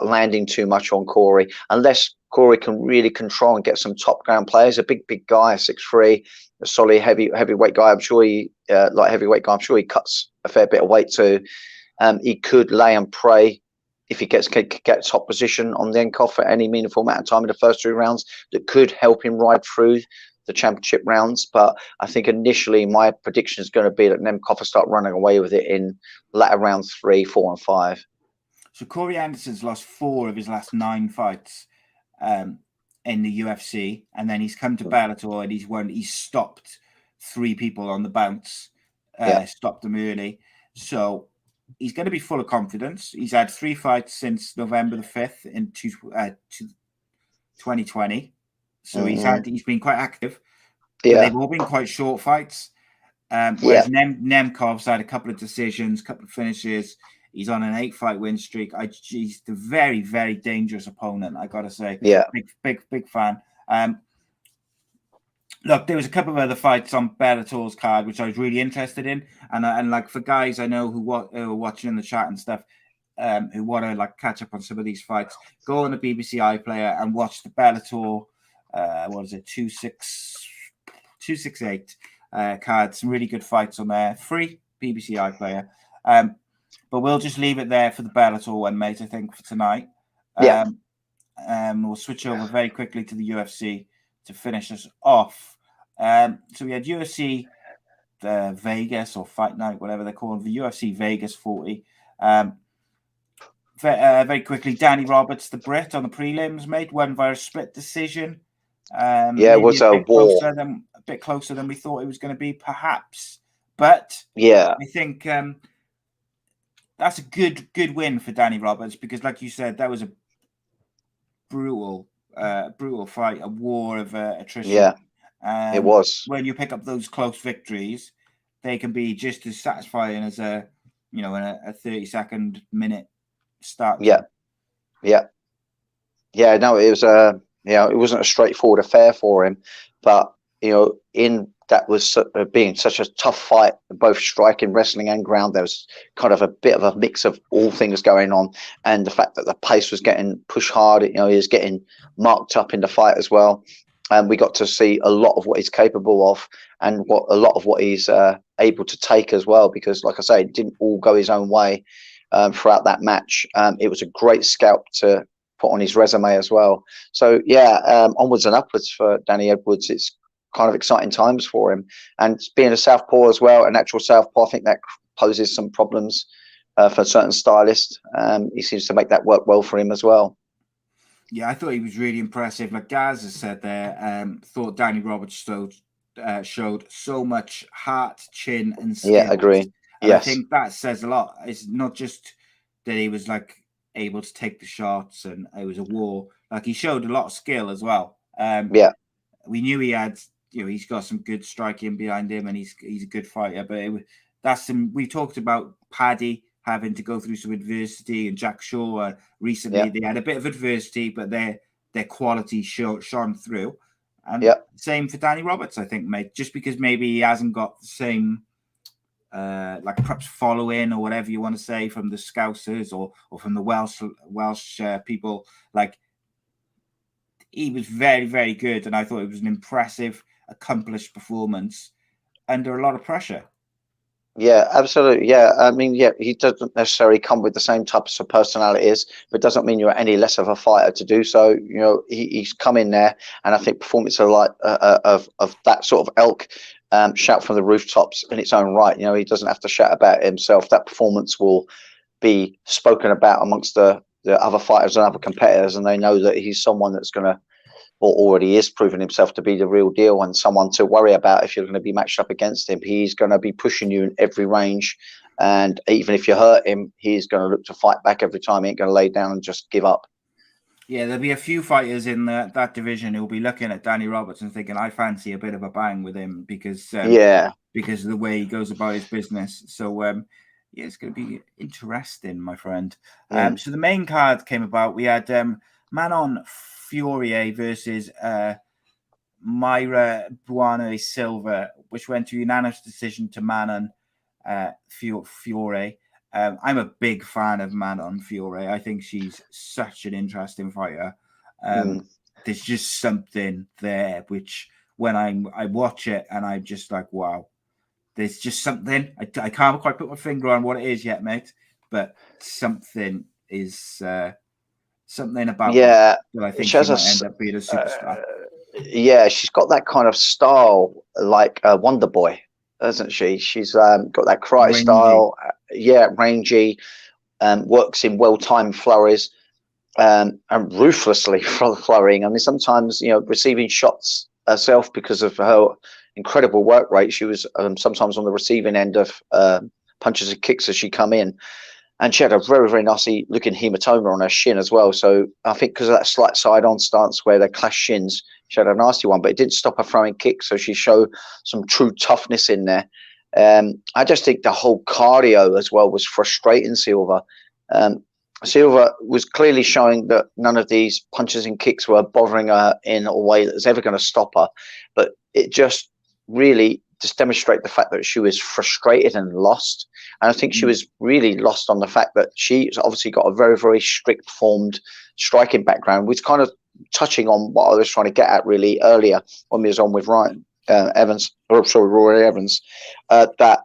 S4: landing too much on Corey, unless Corey can really control and get some top ground players. A big guy, 6'3", a solid heavyweight guy. I'm sure he heavyweight guy. I'm sure he cuts a fair bit of weight too. He could lay and pray if he get top position on Nemkov for any meaningful amount of time in the first 2 rounds. That could help him ride through the championship rounds. But I think initially my prediction is going to be that Nemkov will start running away with it in latter rounds 3, 4, and 5.
S3: So Corey Anderson's lost 4 of his last 9 fights in the UFC, and then he's come to Bellator and he's stopped 3 people on the bounce, stopped them early. So he's going to be full of confidence. He's had 3 fights since November the 5th in 2020. So he's been quite active. But they've all been quite short fights. Whereas Nemkov's had a couple of decisions, couple of finishes. He's on an 8-fight win streak. He's a very, very dangerous opponent, I got to say.
S4: Yeah.
S3: Big fan. Look, there was a couple of other fights on Bellator's card which I was really interested in, and like for guys I know who are watching in the chat and stuff, who want to like catch up on some of these fights, go on the BBC iPlayer and watch the Bellator. 268 card. Some really good fights on there. Free BBC iPlayer. But we'll just leave it there for the Bellator one, mate. I think for tonight. We'll switch over very quickly to the UFC to finish us off. So we had UFC Vegas or Fight Night, whatever they're called, the UFC Vegas 40. Very quickly, Danny Roberts, the Brit, on the prelims, mate, won via a split decision.
S4: It was a war.
S3: A bit closer than we thought it was going to be, perhaps. But I think that's a good win for Danny Roberts, because, like you said, that was a brutal fight, a war of attrition.
S4: Yeah, it was.
S3: When you pick up those close victories, they can be just as satisfying as a 30-second minute start.
S4: No, it was it wasn't a straightforward affair for him, but in that was being such a tough fight, both striking, wrestling, and ground. There was kind of a bit of a mix of all things going on, and the fact that the pace was getting pushed hard. He was getting marked up in the fight as well, and we got to see a lot of what he's capable of, and a lot of what he's able to take as well. Because, like I say, it didn't all go his own way throughout that match. It was a great scalp to put on his resume as well. So onwards and upwards for Danny Edwards. It's kind of exciting times for him, and being a southpaw as well, a natural southpaw, I think that poses some problems for certain stylists. He seems to make that work well for him as well.
S3: I thought he was really impressive. Like Gaz has said there, thought Danny Roberts showed so much heart, chin, and skill.
S4: Yeah, agree.
S3: And I think that says a lot. It's not just that he was like able to take the shots and it was a war. Like, he showed a lot of skill as well. We knew he had, he's got some good striking behind him, and he's a good fighter. But we talked about Paddy having to go through some adversity, and Jack Shaw recently they had a bit of adversity, but their quality shone through. And same for Danny Roberts, I think, mate. Just because maybe he hasn't got the same like perhaps following or whatever you want to say from the Scousers or from the Welsh people. Like, he was very, very good, and I thought it was an impressive, accomplished performance under a lot of pressure.
S4: Yeah, absolutely. Yeah, I mean, yeah, he doesn't necessarily come with the same types of personalities, but doesn't mean you're any less of a fighter to do so. You know, he's come in there, and I think performance of that sort of ilk, shout from the rooftops in its own right. You know, he doesn't have to shout about it himself. That performance will be spoken about amongst the other fighters and other competitors, and they know that he's someone that's going to, or already is proving himself to be the real deal and someone to worry about if you're going to be matched up against him. He's going to be pushing you in every range. And even if you hurt him, he's going to look to fight back every time. He ain't going to lay down and just give up.
S3: Yeah, there'll be a few fighters in that division who'll be looking at Danny Robertson thinking, I fancy a bit of a bang with him because of the way he goes about his business. So, yeah, it's going to be interesting, my friend. So the main card came about. We had Manon Fiorot versus Mayra Bueno Silva, which went to unanimous decision to Manon Fiorot. I'm a big fan of Manon Fiorot. I think she's such an interesting fighter. There's just something there which when I watch it and I'm just like, wow, there's just something. I can't quite put my finger on what it is yet, mate, but something is something about that I think she might end up being a superstar.
S4: Yeah, she's got that kind of style like Wonder Boy, hasn't she? She's got that karate style. Rangy, works in well-timed flurries, and ruthlessly flurrying. I mean, sometimes, you know, receiving shots herself because of her incredible work rate. She was sometimes on the receiving end of punches and kicks as she come in. And she had a very, very nasty looking hematoma on her shin as well. So I think because of that slight side-on stance where they clash shins, she had a nasty one, but it didn't stop her throwing kicks. So she showed some true toughness in there. I just think the whole cardio as well was frustrating Silva. Silva was clearly showing that none of these punches and kicks were bothering her in a way that was ever going to stop her. But it just really just demonstrated the fact that she was frustrated and lost. And I think she was really lost on the fact that she's obviously got a very, very strict formed striking background, which kind of touching on what I was trying to get at really earlier when we was on with Rory Evans, that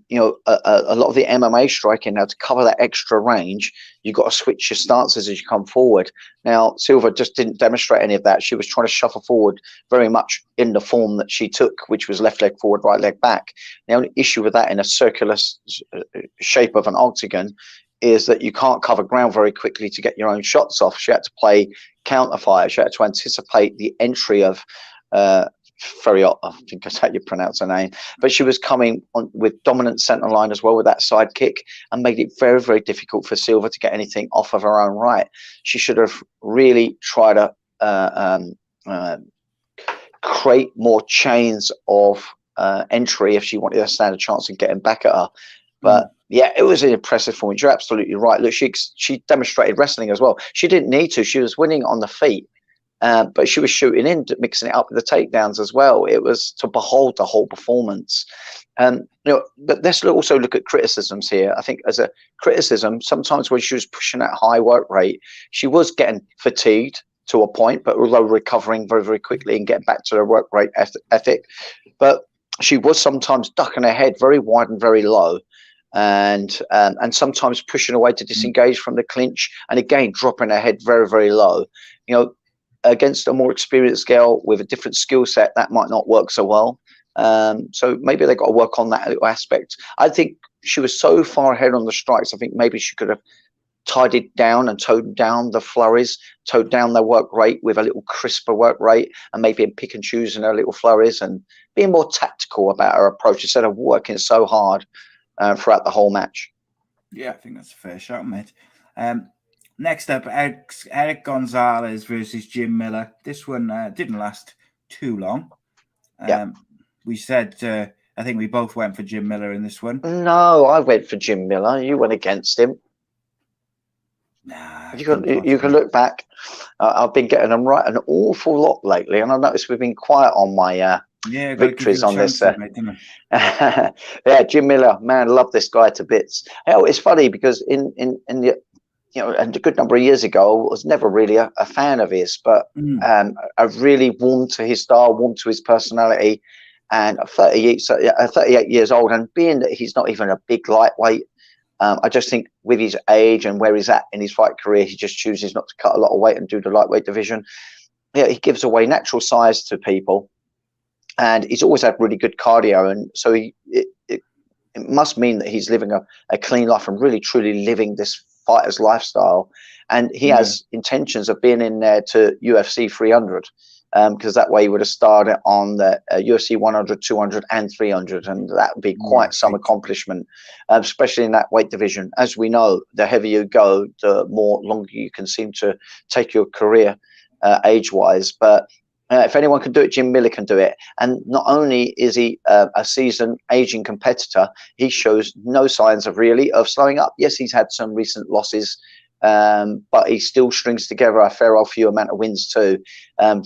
S4: you know, a lot of the MMA striking now, to cover that extra range, you've got to switch your stances as you come forward. Now, Silva just didn't demonstrate any of that. She was trying to shuffle forward very much in the form that she took, which was left leg forward, right leg back. The only issue with that in a circular shape of an octagon is that you can't cover ground very quickly to get your own shots off. She had to play counter fire. She had to anticipate the entry of Feriot, I think that's how you pronounce her name, but she was coming on with dominant centre line as well with that side kick and made it very, very difficult for Silva to get anything off of her own right. She should have really tried to create more chains of entry if she wanted to stand a chance of getting back at her. But yeah, it was an impressive performance. You're absolutely right. Look, she demonstrated wrestling as well. She didn't need to. She was winning on the feet. But she was shooting in, mixing it up with the takedowns as well. It was to behold the whole performance. You know, but let's also look at criticisms here. I think as a criticism, sometimes when she was pushing that high work rate, she was getting fatigued to a point, but although recovering very, very quickly and getting back to her work rate ethic. But she was sometimes ducking her head very wide and very low. And sometimes pushing away to disengage from the clinch, and again dropping her head very, very low. You know, against a more experienced girl with a different skill set, that might not work so well. So maybe they got to work on that little aspect. I think she was so far ahead on the strikes. I think maybe she could have tidied down and toned down the flurries, toned down their work rate with a little crisper work rate, and maybe pick and choose in her little flurries and being more tactical about her approach instead of working so hard throughout the whole match.
S3: Yeah, I think that's a fair shot, mate. Next up, Eric Gonzalez versus Jim Miller. This one didn't last too long. We said, I think we both went for Jim Miller in this one.
S4: No, I went for Jim Miller. You went against him.
S3: Nah,
S4: you can look back. I've been getting them right an awful lot lately, and I noticed we've been quiet on my
S3: Yeah,
S4: victories on this. Yeah, Jim Miller, man, love this guy to bits. Hell, it's funny because in the and a good number of years ago, I was never really a fan of his, but I've really warmed to his style, warmed to his personality. And 38 years old, and being that he's not even a big lightweight, I just think with his age and where he's at in his fight career, he just chooses not to cut a lot of weight and do the lightweight division. Yeah, he gives away natural size to people, and he's always had really good cardio, and so it must mean that he's living a clean life and really truly living this fighter's lifestyle. And he has intentions of being in there to UFC 300, because that way he would have started on the UFC 100, 200 and 300, and that would be quite some accomplishment, especially in that weight division. As we know, the heavier you go, the more longer you can seem to take your career age-wise. But if anyone can do it, Jim Miller can do it. And not only is he a seasoned, aging competitor, he shows no signs of slowing up. Yes, he's had some recent losses, but he still strings together a fair old few amount of wins too.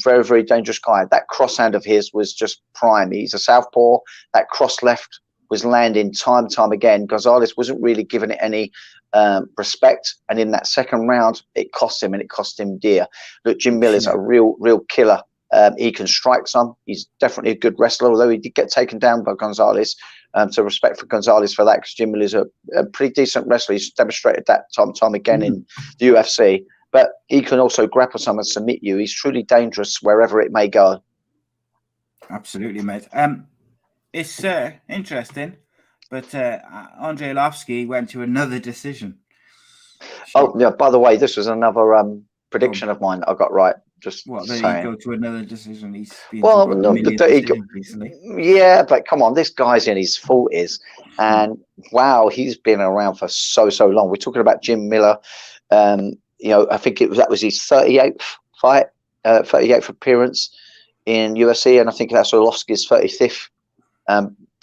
S4: Very, very dangerous guy. That cross hand of his was just prime. He's a southpaw. That cross left was landing time and time again. Gonzalez wasn't really giving it any respect, and in that second round, it cost him, and it cost him dear. Look, Jim Miller's a real killer. He can strike some. He's definitely a good wrestler, although he did get taken down by Gonzalez. So respect for Gonzalez for that, because Jim Miller's a pretty decent wrestler. He's demonstrated that time and time again in the UFC. But he can also grapple some and submit you. He's truly dangerous wherever it may go.
S3: Absolutely, mate. It's interesting, but Andrei Arlovski went to another decision.
S4: Oh, yeah, by the way, this was another prediction of mine that I got right. Just
S3: saying. You go to another decision. He's been recently.
S4: Yeah, but come on, this guy's in his 40s, and wow, he's been around for so long. We're talking about Jim Miller. I think that was his 38th fight, 38th appearance in UFC, and I think that's Arlovski's 35th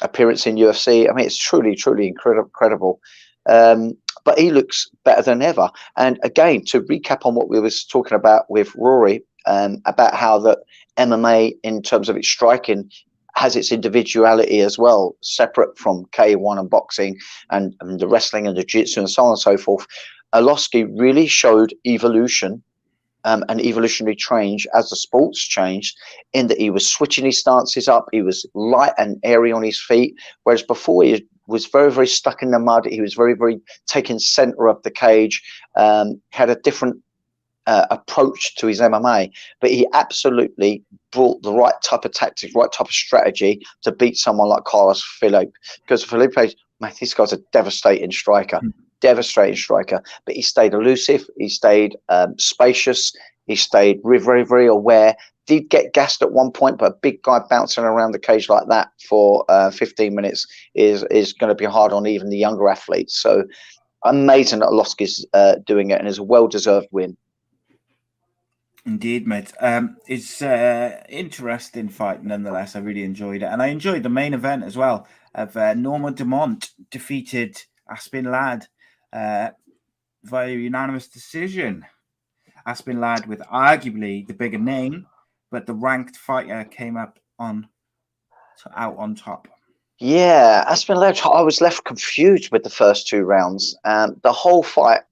S4: appearance in UFC. I mean, it's truly incredible. But he looks better than ever. And again, to recap on what we was talking about with Rory, about how that MMA in terms of its striking has its individuality as well, separate from K1 and boxing and the wrestling and the jiu-jitsu and so on and so forth. Arlovski really showed evolution and evolutionary change as the sports changed, in that he was switching his stances up. He was light and airy on his feet, whereas before he was very stuck in the mud. He was very taking center of the cage, had a different approach to his MMA, but he absolutely brought the right type of tactics, right type of strategy to beat someone like Carlos Felipe. Because Felipe, man, this guy's a devastating striker, but he stayed elusive, he stayed spacious, he stayed very aware. Did get gassed at one point, but a big guy bouncing around the cage like that for 15 minutes is going to be hard on even the younger athletes. So amazing that Arlovski's doing it, and it's a well-deserved win.
S3: Indeed, mate. It's interesting fight nonetheless. I really enjoyed it, and I enjoyed the main event as well. Of Norma Dumont defeated Aspen Ladd via unanimous decision. Aspen Ladd with arguably the bigger name, but the ranked fighter came out on top.
S4: Yeah, Aspen Ladd. I was left confused with the first two rounds. The whole fight,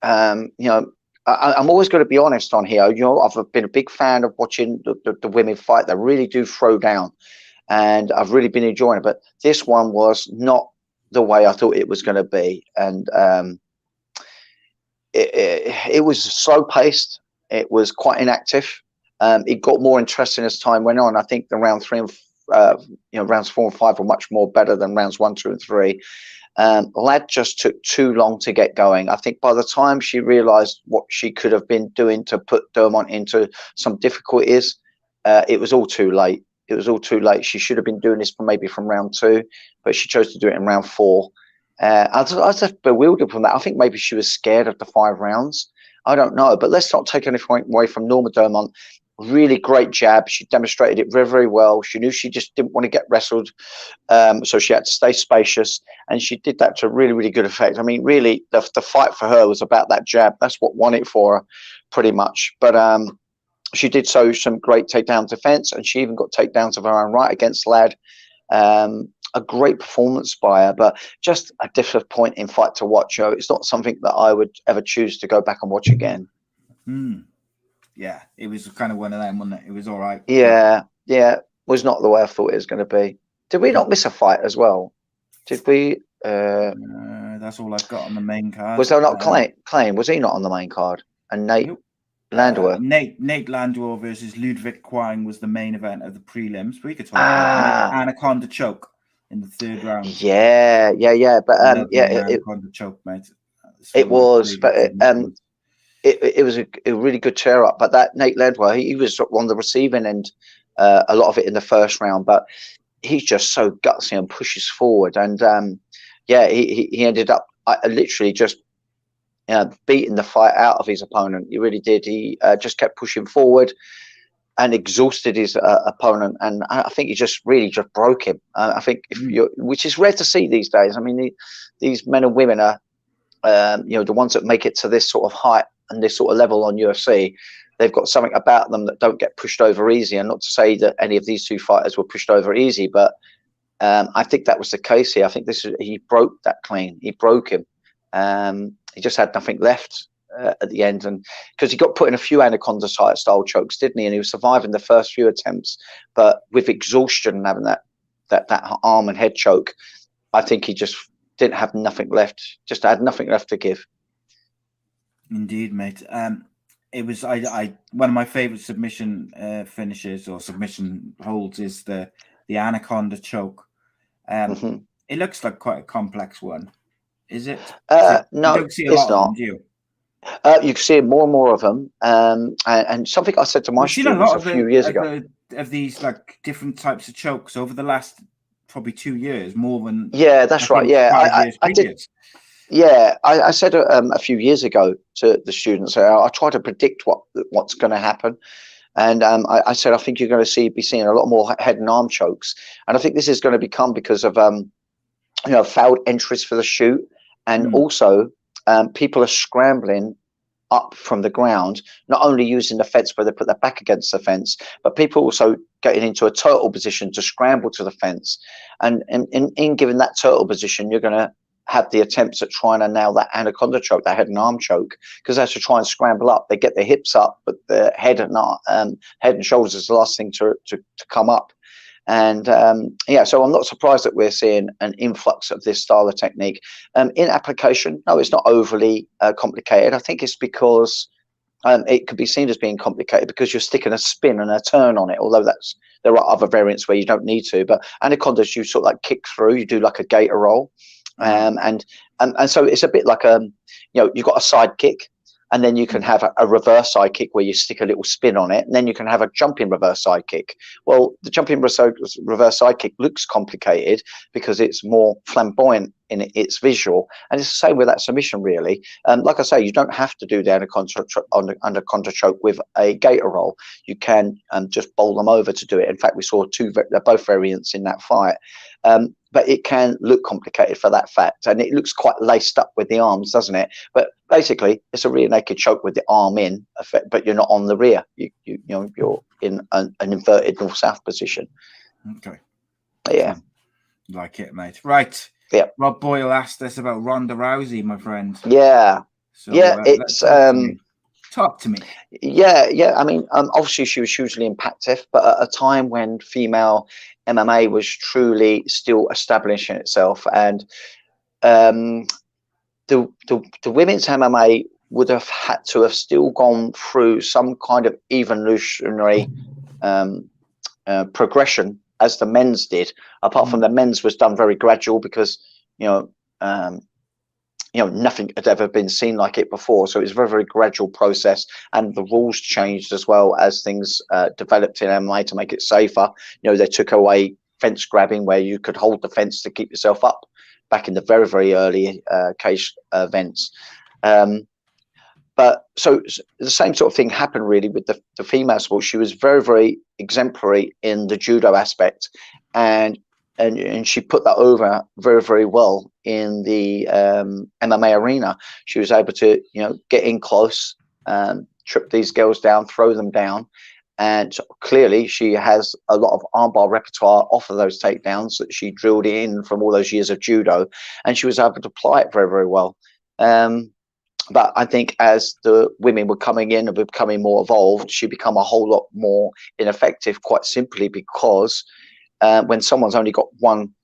S4: I'm always going to be honest on here. I've been a big fan of watching the women fight. They really do throw down, and I've really been enjoying it. But this one was not the way I thought it was going to be, and it was slow paced. It was quite inactive. It got more interesting as time went on. I think the round three and rounds 4 and 5 were much more better than rounds 1, 2, and 3. Ladd just took too long to get going. I think by the time she realised what she could have been doing to put Dumont into some difficulties, it was all too late. She should have been doing this from round 2, but she chose to do it in round 4. I was just bewildered from that. I think maybe she was scared of the 5 rounds. I don't know, but let's not take anything away from Norma Dumont. Really great jab. She demonstrated it very well. She knew she just didn't want to get wrestled, so she had to stay spacious, and she did that to really good effect. I mean, really, the fight for her was about that jab. That's what won it for her, pretty much. But she did some great takedown defense, and she even got takedowns of her own right against Ladd. A great performance by her, but just a disappointing fight to watch. It's not something that I would ever choose to go back and watch again.
S3: Yeah, it was kind of one of them, wasn't it? It was all right.
S4: Yeah, was not the way I thought it was going to be. Did we not miss a fight as well? Did we?
S3: That's all I've got on the main card.
S4: Was there not Claim? Was he not on the main card? And Nate Landwehr.
S3: Nate Landwehr versus Ludwig Kwang was the main event of the prelims. But we could talk about Anaconda choke in the third round.
S4: Yeah. But
S3: Anaconda choke, mate.
S4: It was, but it was a really good tear up. But that Nate Landwehr, he was on the receiving end a lot of it in the first round. But he's just so gutsy and pushes forward, and he ended up literally just beating the fight out of his opponent. He really did. He just kept pushing forward and exhausted his opponent, and I think he just broke him. I think which is rare to see these days. I mean, these men and women are the ones that make it to this sort of height and this sort of level on UFC. They've got something about them that don't get pushed over easy. And not to say that any of these two fighters were pushed over easy, but I think that was the case here. I think he broke that clean. He broke him. He just had nothing left at the end, and because he got put in a few Anaconda style chokes, didn't he? And he was surviving the first few attempts, but with exhaustion and having that arm and head choke, I think he just didn't have nothing left. Just had nothing left to give.
S3: Indeed, mate. It was I one of my favorite submission finishes or submission holds is the Anaconda choke. It looks like quite a complex one. Is it?
S4: No,
S3: you don't see a
S4: it's
S3: lot
S4: not.
S3: Of them, do you?
S4: You can see more and more of them. And something I said to my students a few years ago.
S3: Of these like different types of chokes over the last probably 2 years, more than
S4: that's right. Yeah, I did. Yeah, I said a few years ago to the students, I try to predict what's going to happen. And I said, I think you're going to be seeing a lot more head and arm chokes. And I think this is going to become because of, failed entries for the shoot. And also people are scrambling up from the ground, not only using the fence where they put their back against the fence, but people also getting into a turtle position to scramble to the fence. And in giving that turtle position, you're going to have the attempts at trying to nail that anaconda choke, that head and arm choke, because they have to try and scramble up. They get their hips up, but the head and shoulders is the last thing to come up. And so I'm not surprised that we're seeing an influx of this style of technique. In application, no, it's not overly complicated. I think it's because it could be seen as being complicated because you're sticking a spin and a turn on it, although there are other variants where you don't need to. But anacondas, you sort of like kick through, you do like a gator roll. And so it's a bit like you've got a side kick, and then you can have a reverse side kick where you stick a little spin on it, and then you can have a jumping reverse side kick. Well, the jumping reverse side kick looks complicated because it's more flamboyant in its visual, and it's the same with that submission, really. Like I say, you don't have to do the anaconda choke with a gator roll. You can just bowl them over to do it. In fact, we saw they're both variants in that fight. But it can look complicated for that fact, and it looks quite laced up with the arms, doesn't it? But basically, it's a rear naked choke with the arm in effect, but you're not on the rear. You're in an inverted north-south position.
S3: Okay.
S4: Yeah.
S3: Like it, mate. Right.
S4: Yeah.
S3: Rob Boyle asked us about Ronda Rousey, my friend.
S4: Yeah.
S3: So,
S4: it's
S3: talk to me.
S4: Yeah. I mean, obviously she was hugely impactful, but at a time when female MMA was truly still establishing itself, and the women's MMA would have had to have still gone through some kind of evolutionary progression as the men's did. Apart from the men's was done very gradual because nothing had ever been seen like it before. So it was a very, very gradual process, and the rules changed as well as things developed in MMA to make it safer. They took away fence grabbing where you could hold the fence to keep yourself up back in the very, very early cage events. But so the same sort of thing happened really with the female sport. She was very, very exemplary in the judo aspect, and she put that over very, very well in the MMA arena. She was able to, get in close, trip these girls down, throw them down. And clearly she has a lot of armbar repertoire off of those takedowns that she drilled in from all those years of judo. And she was able to apply it very, very well. But I think as the women were coming in and becoming more evolved, she become a whole lot more ineffective, quite simply because when someone's only got one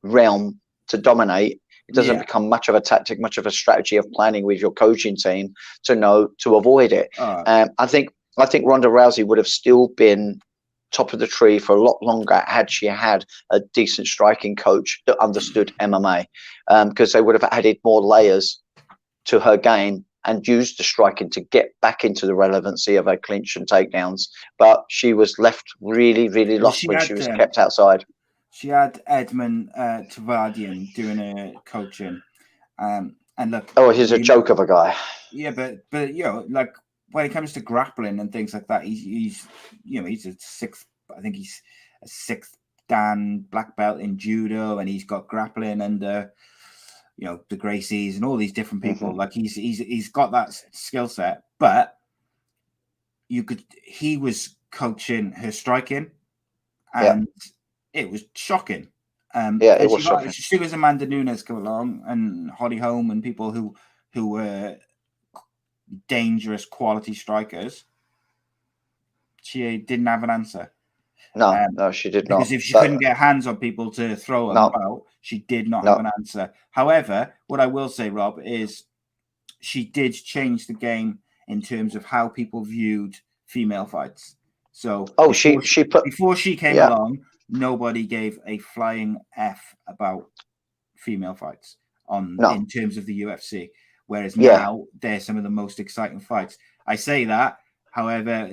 S4: realm to dominate, it doesn't become much of a tactic, much of a strategy of planning with your coaching team to know to avoid it. I think Ronda Rousey would have still been top of the tree for a lot longer had she had a decent striking coach that understood MMA, because they would have added more layers to her game and used the striking to get back into the relevancy of her clinch and takedowns. But she was left really, really lost when she was kept outside.
S3: She had Edmund Tavadian doing her coaching. And look,
S4: he's a joke of a guy.
S3: Yeah, but you know, like when it comes to grappling and things like that, he's a sixth Dan black belt in judo, and he's got grappling under the Gracies and all these different people. Like he's got that skill set, but he was coaching her striking, and it was shocking.
S4: It was shocking.
S3: As soon as Amanda Nunes come along and Holly Holm and people who were dangerous quality strikers, she didn't have an answer.
S4: No, she did not.
S3: Because if she couldn't get hands on people to throw them out, she did not have an answer. However, what I will say, Rob, is she did change the game in terms of how people viewed female fights. So before she came along, nobody gave a flying F about female fights in terms of the UFC. Whereas now they're some of the most exciting fights. I say that, however,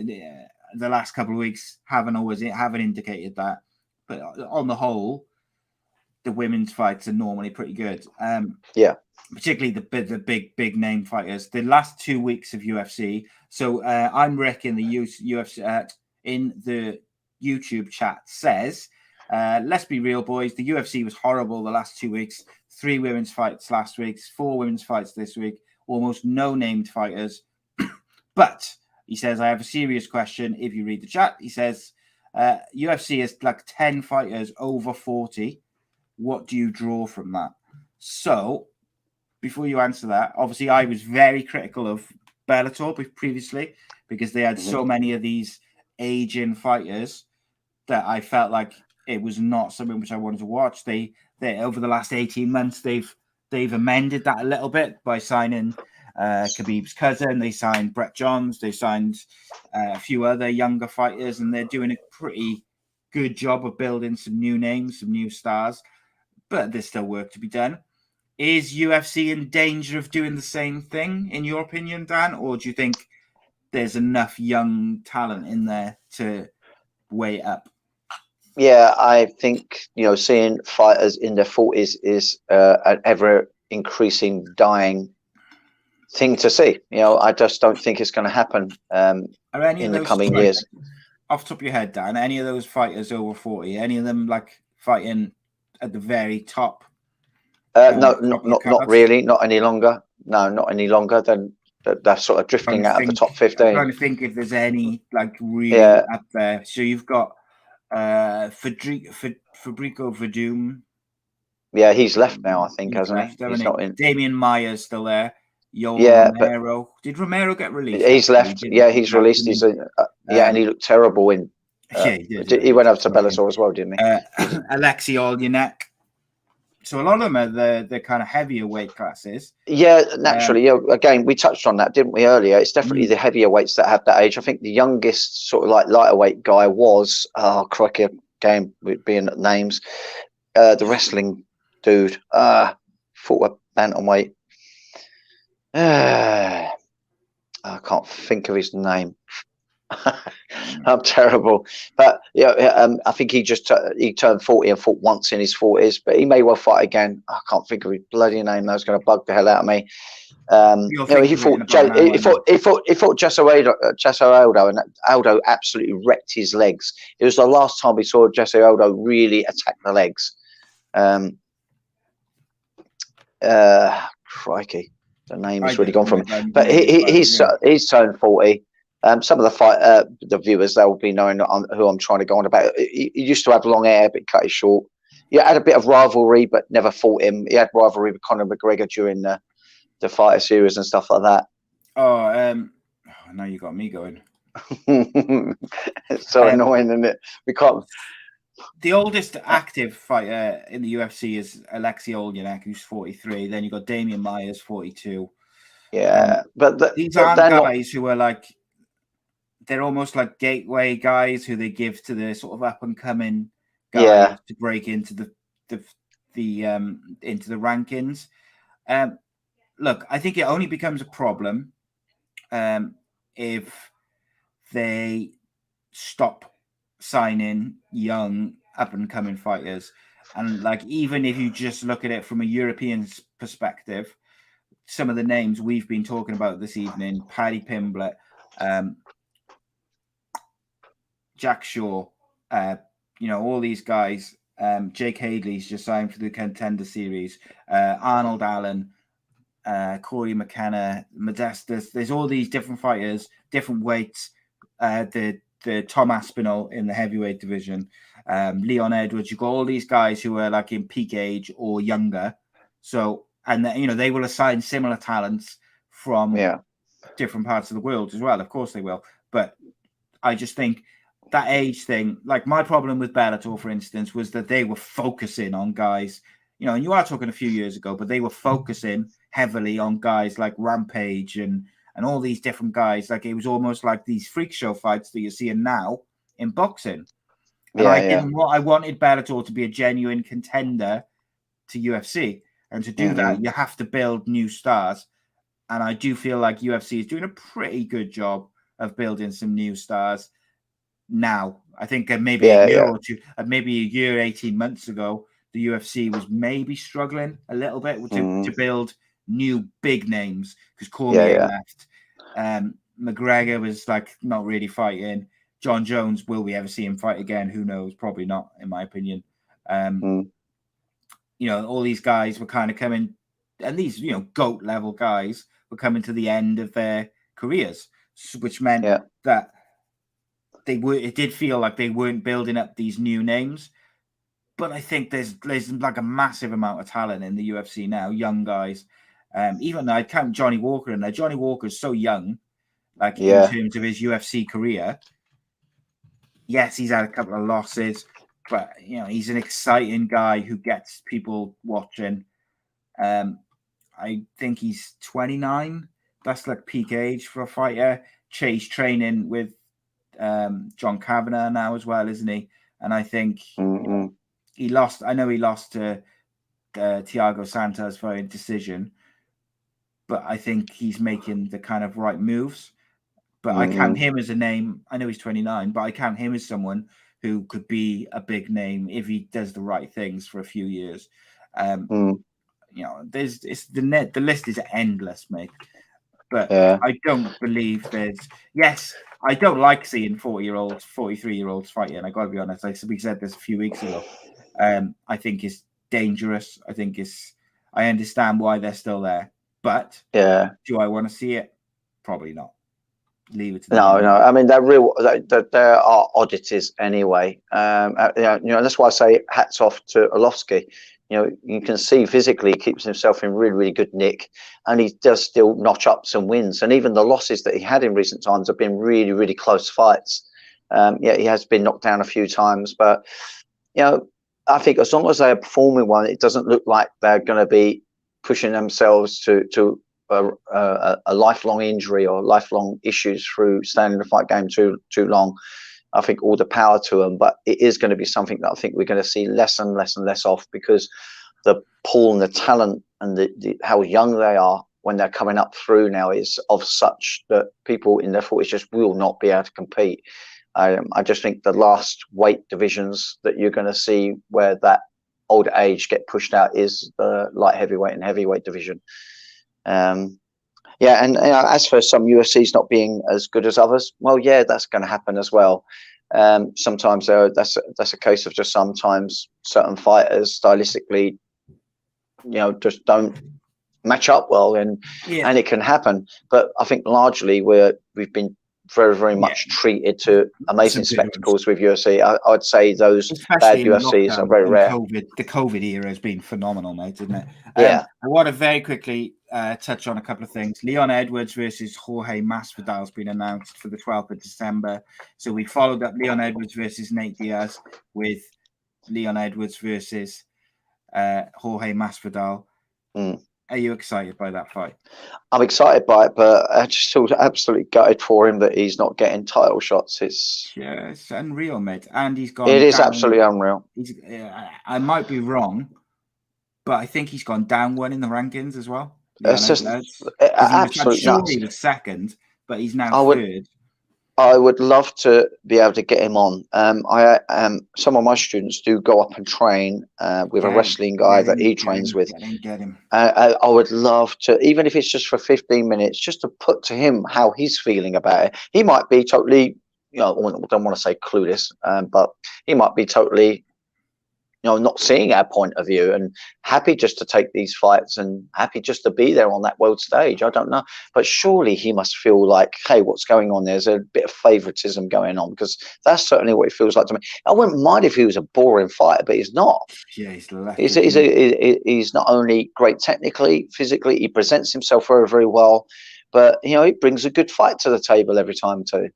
S3: the last couple of weeks haven't indicated that. But on the whole, the women's fights are normally pretty good. Particularly the big name fighters. The last 2 weeks of UFC. So I'm Rick in the UFC in the YouTube chat says, let's be real, boys. The UFC was horrible the last 2 weeks. 3 women's fights last week, 4 women's fights this week, almost no named fighters. But he says, I have a serious question. If you read the chat, he says, UFC is like 10 fighters over 40. What do you draw from that? So before you answer that, obviously I was very critical of Bellator previously because they had so many of these aging fighters that I felt like it was not something which I wanted to watch. They over the last 18 months, they've amended that a little bit by signing Khabib's cousin. They signed Brett Johns. They signed a few other younger fighters, and they're doing a pretty good job of building some new names, some new stars. But there's still work to be done. Is UFC in danger of doing the same thing, in your opinion, Dan? Or do you think there's enough young talent in there to weigh it up?
S4: Yeah, I think, seeing fighters in their 40s is an ever increasing, dying thing to see. I just don't think it's going to happen in the coming years.
S3: Off the top of your head, Dan, any of those fighters over 40, any of them like fighting at the very top?
S4: No, not really. Not any longer. No, not any longer than they're sort of drifting out of the top 15.
S3: I'm trying to think if there's any like really up there. So you've got Fabrico Verdum.
S4: Yeah, he's left now, I think, hasn't he? He's not in.
S3: Damien Mayer's still there. Romero. Did Romero get released?
S4: He's left. He's released. He's and he looked terrible in.
S3: He did.
S4: He went over to Bellator as well, didn't he?
S3: Alexei Olyunek. So a lot of them are the kind of heavier weight classes.
S4: Yeah, naturally. Again, we touched on that, didn't we, earlier? It's definitely the heavier weights that have that age. I think the youngest sort of like lighter weight guy was, crikey, again, being names, the wrestling dude, fought a bantamweight. I can't think of his name. I'm terrible, but I think he turned 40 and fought once in his 40s, but he may well fight again. I can't think of his bloody name. That was going to bug the hell out of me. He fought Jesse Aldo, and Aldo absolutely wrecked his legs. It was the last time we saw Jesse Aldo really attack the legs. Crikey. The name has really gone from him. But he's turned 40. Some of the viewers, they'll be knowing who I'm trying to go on about. He used to have long hair, but cut it short. He had a bit of rivalry, but never fought him. He had rivalry with Conor McGregor during the fighter series and stuff like that.
S3: Now you got me going.
S4: It's so annoying, isn't it? We can't.
S3: The oldest active fighter in the UFC is Alexei Oleinik, who's 43. Then you got Damian Myers, 42.
S4: Yeah,
S3: these aren't guys who are like, they're almost like gateway guys who they give to the sort of up and coming guys to break into the rankings. Look, I think it only becomes a problem if they stop signing young up and coming fighters. And like, even if you just look at it from a European perspective, some of the names we've been talking about this evening, Paddy Pimble, Jack Shaw, all these guys, Jake Hadley's just signed for the Contender Series, Arnold Allen, Corey McKenna, Modestus. There's all these different fighters, different weights, the Tom Aspinall in the heavyweight division, Leon Edwards. You've got all these guys who are like in peak age or younger. So, and they will assign similar talents from different parts of the world as well. Of course they will. But I just think that age thing, like my problem with Bellator, for instance, was that they were focusing on guys, and you are talking a few years ago, but they were focusing heavily on guys like Rampage and all these different guys. Like, it was almost like these freak show fights that you're seeing now in boxing. And I wanted Bellator to be a genuine contender to UFC. And to do that, you have to build new stars. And I do feel like UFC is doing a pretty good job of building some new stars now. I think maybe a year or two, maybe a year, 18 months ago, the UFC was maybe struggling a little bit to build new big names because Cormier left. McGregor was like not really fighting. John Jones, will we ever see him fight again? Who knows? Probably not, in my opinion. All these guys were kind of coming, and these, GOAT level guys were coming to the end of their careers, which meant that it did feel like they weren't building up these new names. But I think there's like a massive amount of talent in the UFC now, young guys. Even though I count Johnny Walker in there. Johnny Walker's so young, like in terms of his UFC career. Yes, he's had a couple of losses, but he's an exciting guy who gets people watching. I think he's 29. That's like peak age for a fighter. Chase training with John Kavanagh now as well, isn't he? And I think he lost. I know he lost to Thiago Santos for a decision, but I think he's making the kind of right moves. But I count him as a name. I know he's 29, but I count him as someone who could be a big name if he does the right things for a few years. The list is endless, mate. But I don't believe I don't like seeing 40-year-olds, 43-year-olds fighting. I got to be honest. We said this a few weeks ago. I think it's dangerous. I understand why they're still there, but do I want to see it? Probably not. Leave it to them. No.
S4: I mean, there are oddities anyway. That's why I say hats off to Orlovsky. You can see physically he keeps himself in really, really good nick, and he does still notch up some wins. And even the losses that he had in recent times have been really, really close fights. He has been knocked down a few times, but I think as long as they are performing one, it doesn't look like they're going to be pushing themselves to a lifelong injury or lifelong issues through staying in the fight game too long. I think all the power to them, but it is going to be something that I think we're going to see less and less and less of, because the pool and the talent and the how young they are when they're coming up through now is of such that people in their 40s just will not be able to compete. I just think the last weight divisions that you're going to see where that older age get pushed out is the light heavyweight and heavyweight division. And as for some UFCs not being as good as others, well, that's going to happen as well. Sometimes that's a case of just sometimes certain fighters stylistically, just don't match up well, and it can happen. But I think largely we've been very, very much treated to amazing spectacles with UFC. I'd say those
S3: especially
S4: bad UFCs are very rare.
S3: The COVID era has been phenomenal, mate, isn't it?
S4: Yeah.
S3: I want to very quickly touch on a couple of things. Leon Edwards versus Jorge Masvidal has been announced for the 12th of December. So we followed up Leon Edwards versus Nate Diaz with Leon Edwards versus Jorge Masvidal. Are you excited by that fight?
S4: I'm excited by it, but I just feel absolutely gutted for him that he's not getting title shots. It's
S3: unreal, mate. And he's gone.
S4: It is absolutely unreal.
S3: I might be wrong, but I think he's gone down one in the rankings as well.
S4: It's just absolutely nuts.
S3: He was second, but he's now third.
S4: I would love to be able to get him on. Some of my students do go up and train with a wrestling guy that he trains with.
S3: Get him.
S4: I would love to, even if it's just for 15 minutes, just to put to him how he's feeling about it. He might be totally, I don't want to say clueless, but he might be totally, not seeing our point of view and happy just to take these fights and happy just to be there on that world stage. I don't know. But surely he must feel like, hey, what's going on? There's a bit of favoritism going on, because that's certainly what it feels like to me. I wouldn't mind if he was a boring fighter, but he's not.
S3: Yeah,
S4: He's not only great technically, physically, he presents himself very, very well, but, he brings a good fight to the table every time too.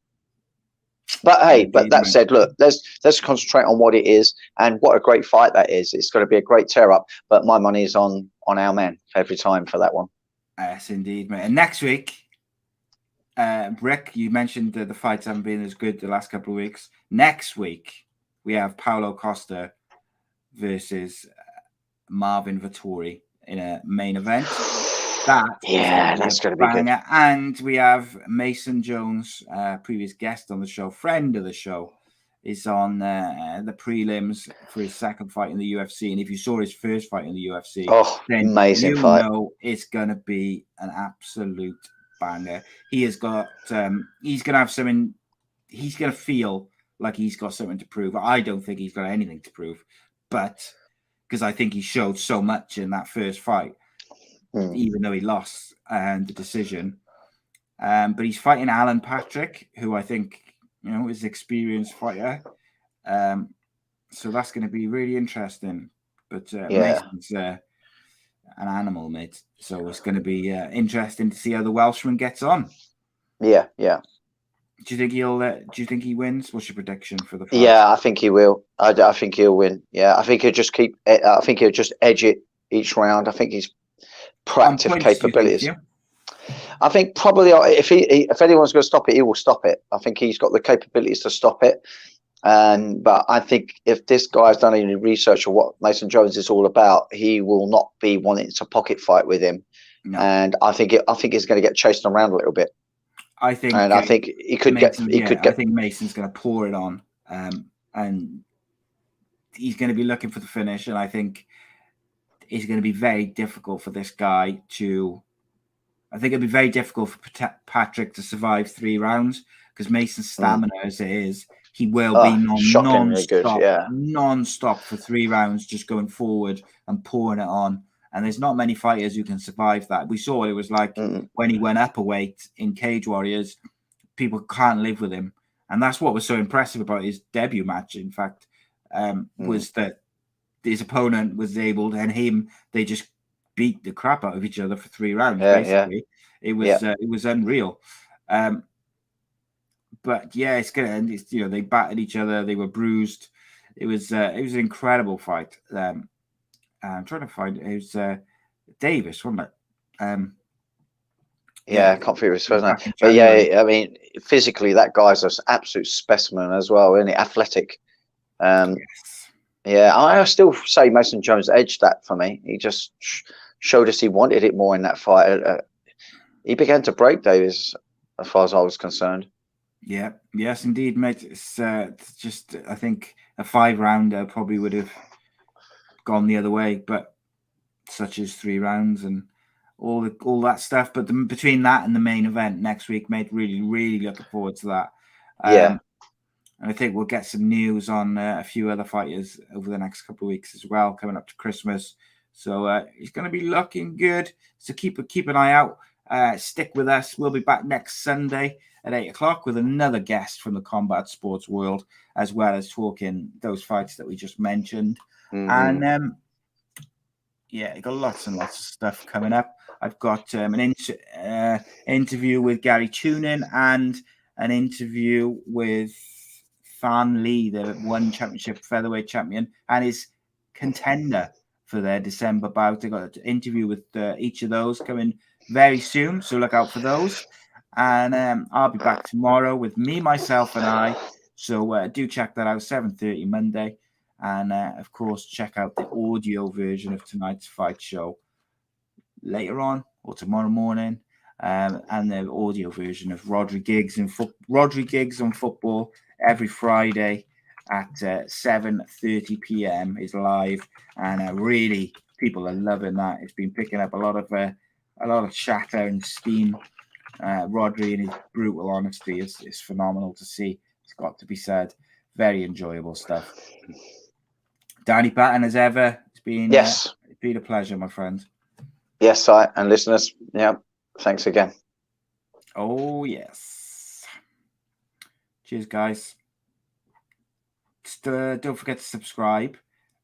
S4: But hey, that said, look, let's concentrate on what it is and what a great fight that is. It's going to be a great tear up. But my money is on our man every time for that one.
S3: Yes, indeed, mate. And next week, Rick, you mentioned the fights haven't been as good the last couple of weeks. Next week, we have Paulo Costa versus Marvin Vettori in a main event. That's going to be good. And we have Mason Jones, previous guest on the show, friend of the show, is on the prelims for his second fight in the UFC. And if you saw his first fight in the UFC, then
S4: amazing fight.
S3: It's going to be an absolute banger. He has got, he's going to have something, he's going to feel like he's got something to prove. I don't think he's got anything to prove, but because I think he showed so much in that first fight. Even though he lost the decision. But he's fighting Alan Patrick, who I think, is an experienced fighter. So that's going to be really interesting. But Mason's an animal, mate. So it's going to be interesting to see how the Welshman gets on.
S4: Yeah.
S3: Do you think he wins? What's your prediction for the fight?
S4: Yeah, I think he will. I think he'll win. Yeah, I think he'll just edge it each round. I think he's proactive capabilities. I think probably if anyone's going to stop it, he will stop it. I think he's got the capabilities to stop it. But I think if this guy's done any research on what Mason Jones is all about, he will not be wanting to pocket fight with him. No. And I think he's going to get chased around a little bit. I think he could Mason, get. I
S3: think Mason's going to pour it on, and he's going to be looking for the finish. And I think it's going to be very difficult for this guy to. I think it'll be very difficult for Patrick to survive 3 rounds because Mason's stamina, as it is, he will be non-stop for 3 rounds, just going forward and pouring it on. And there's not many fighters who can survive that. We saw what it was like when he went up a weight in Cage Warriors. People can't live with him. And that's what was so impressive about his debut match, in fact, was that his opponent was able to, and him, they just beat the crap out of each other for 3 rounds, basically. It was unreal. But yeah, it's good. And it's, they battered each other. They were bruised. It was an incredible fight. I'm trying to find it. It was Davis, wasn't it?
S4: I can't figure his first name. But yeah, I mean, physically, that guy's an absolute specimen as well, isn't he? Athletic. Yes. Yeah, I still say Mason Jones edged that for me. He just showed us he wanted it more in that fight. He began to break Davis, as far as I was concerned.
S3: Yeah, yes, indeed, mate. It's just, I think a 5-rounder probably would have gone the other way, but such as 3 rounds and all that stuff. But between that and the main event next week, mate, really, really looking forward to that. And I think we'll get some news on a few other fighters over the next couple of weeks as well, coming up to Christmas. So it's going to be looking good. So keep an eye out. Stick with us. We'll be back next Sunday at 8 o'clock with another guest from the combat sports world, as well as talking those fights that we just mentioned.
S4: Mm-hmm.
S3: And yeah, got lots and lots of stuff coming up. I've got an interview with Gary Tunin and an interview with Fan Lee, the one championship featherweight champion, and his contender for their December bout. I got an interview with each of those coming very soon, so look out for those. And I'll be back tomorrow with me, myself, and I. So do check that out, 7:30 Monday. And of course, check out the audio version of tonight's fight show later on or tomorrow morning. And the audio version of Rodri Giggs on football every Friday at 7:30 p.m. is live, and really people are loving that. It's been picking up a lot of chatter and steam. Rodri and his brutal honesty is phenomenal to see. It's got to be said. Very enjoyable stuff. Danny Batten, as ever, it's been a pleasure, my friend.
S4: Yes, and listeners, yeah, thanks again.
S3: Oh yes. Cheers, guys. Just, don't forget to subscribe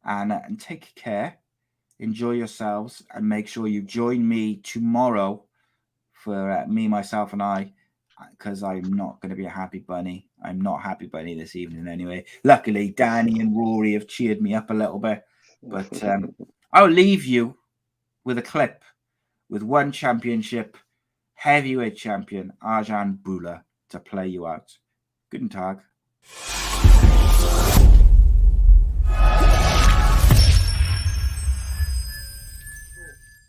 S3: and take care. Enjoy yourselves, and make sure you join me tomorrow for me, myself, and I, because I'm not going to be a happy bunny. I'm not happy bunny this evening anyway. Luckily, Danny and Rory have cheered me up a little bit. But I'll leave you with a clip with one championship heavyweight champion, Arjan Bula, to play you out. Guten Tag.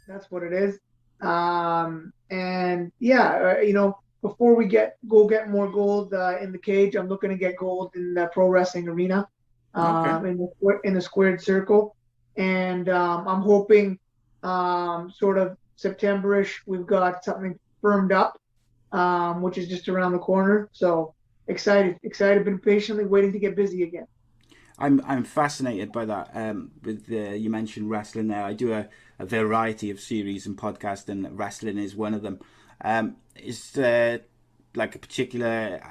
S6: That's what it is. And yeah, before we go get more gold in the cage, I'm looking to get gold in the pro wrestling arena, in the squared circle. And I'm hoping sort of September-ish, we've got something firmed up, which is just around the corner. So excited, been patiently waiting to get busy again.
S3: I'm fascinated by that. With you mentioned wrestling there. I do a variety of series and podcasts, and wrestling is one of them. Is there like a particular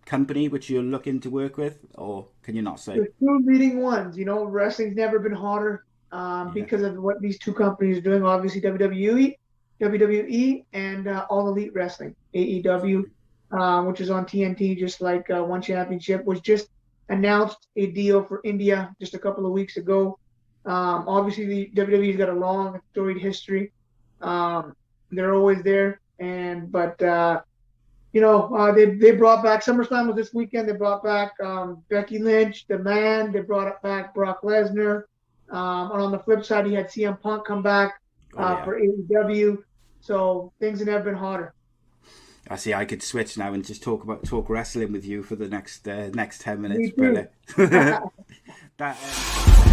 S3: company which you're looking to work with, or can you not say?
S6: There's two leading ones. Wrestling's never been hotter because of what these two companies are doing. Obviously, WWE, and All Elite Wrestling, AEW, which is on TNT, just like One Championship, was just announced a deal for India just a couple of weeks ago. Obviously, the WWE's got a long, storied history. They're always there, but they brought back SummerSlam was this weekend. They brought back Becky Lynch, the Man. They brought back Brock Lesnar. And on the flip side, he had CM Punk come back for AEW. So things have never been hotter.
S3: I see. I could switch now and just talk wrestling with you for the next 10 minutes.
S6: Me too.
S3: Brilliant.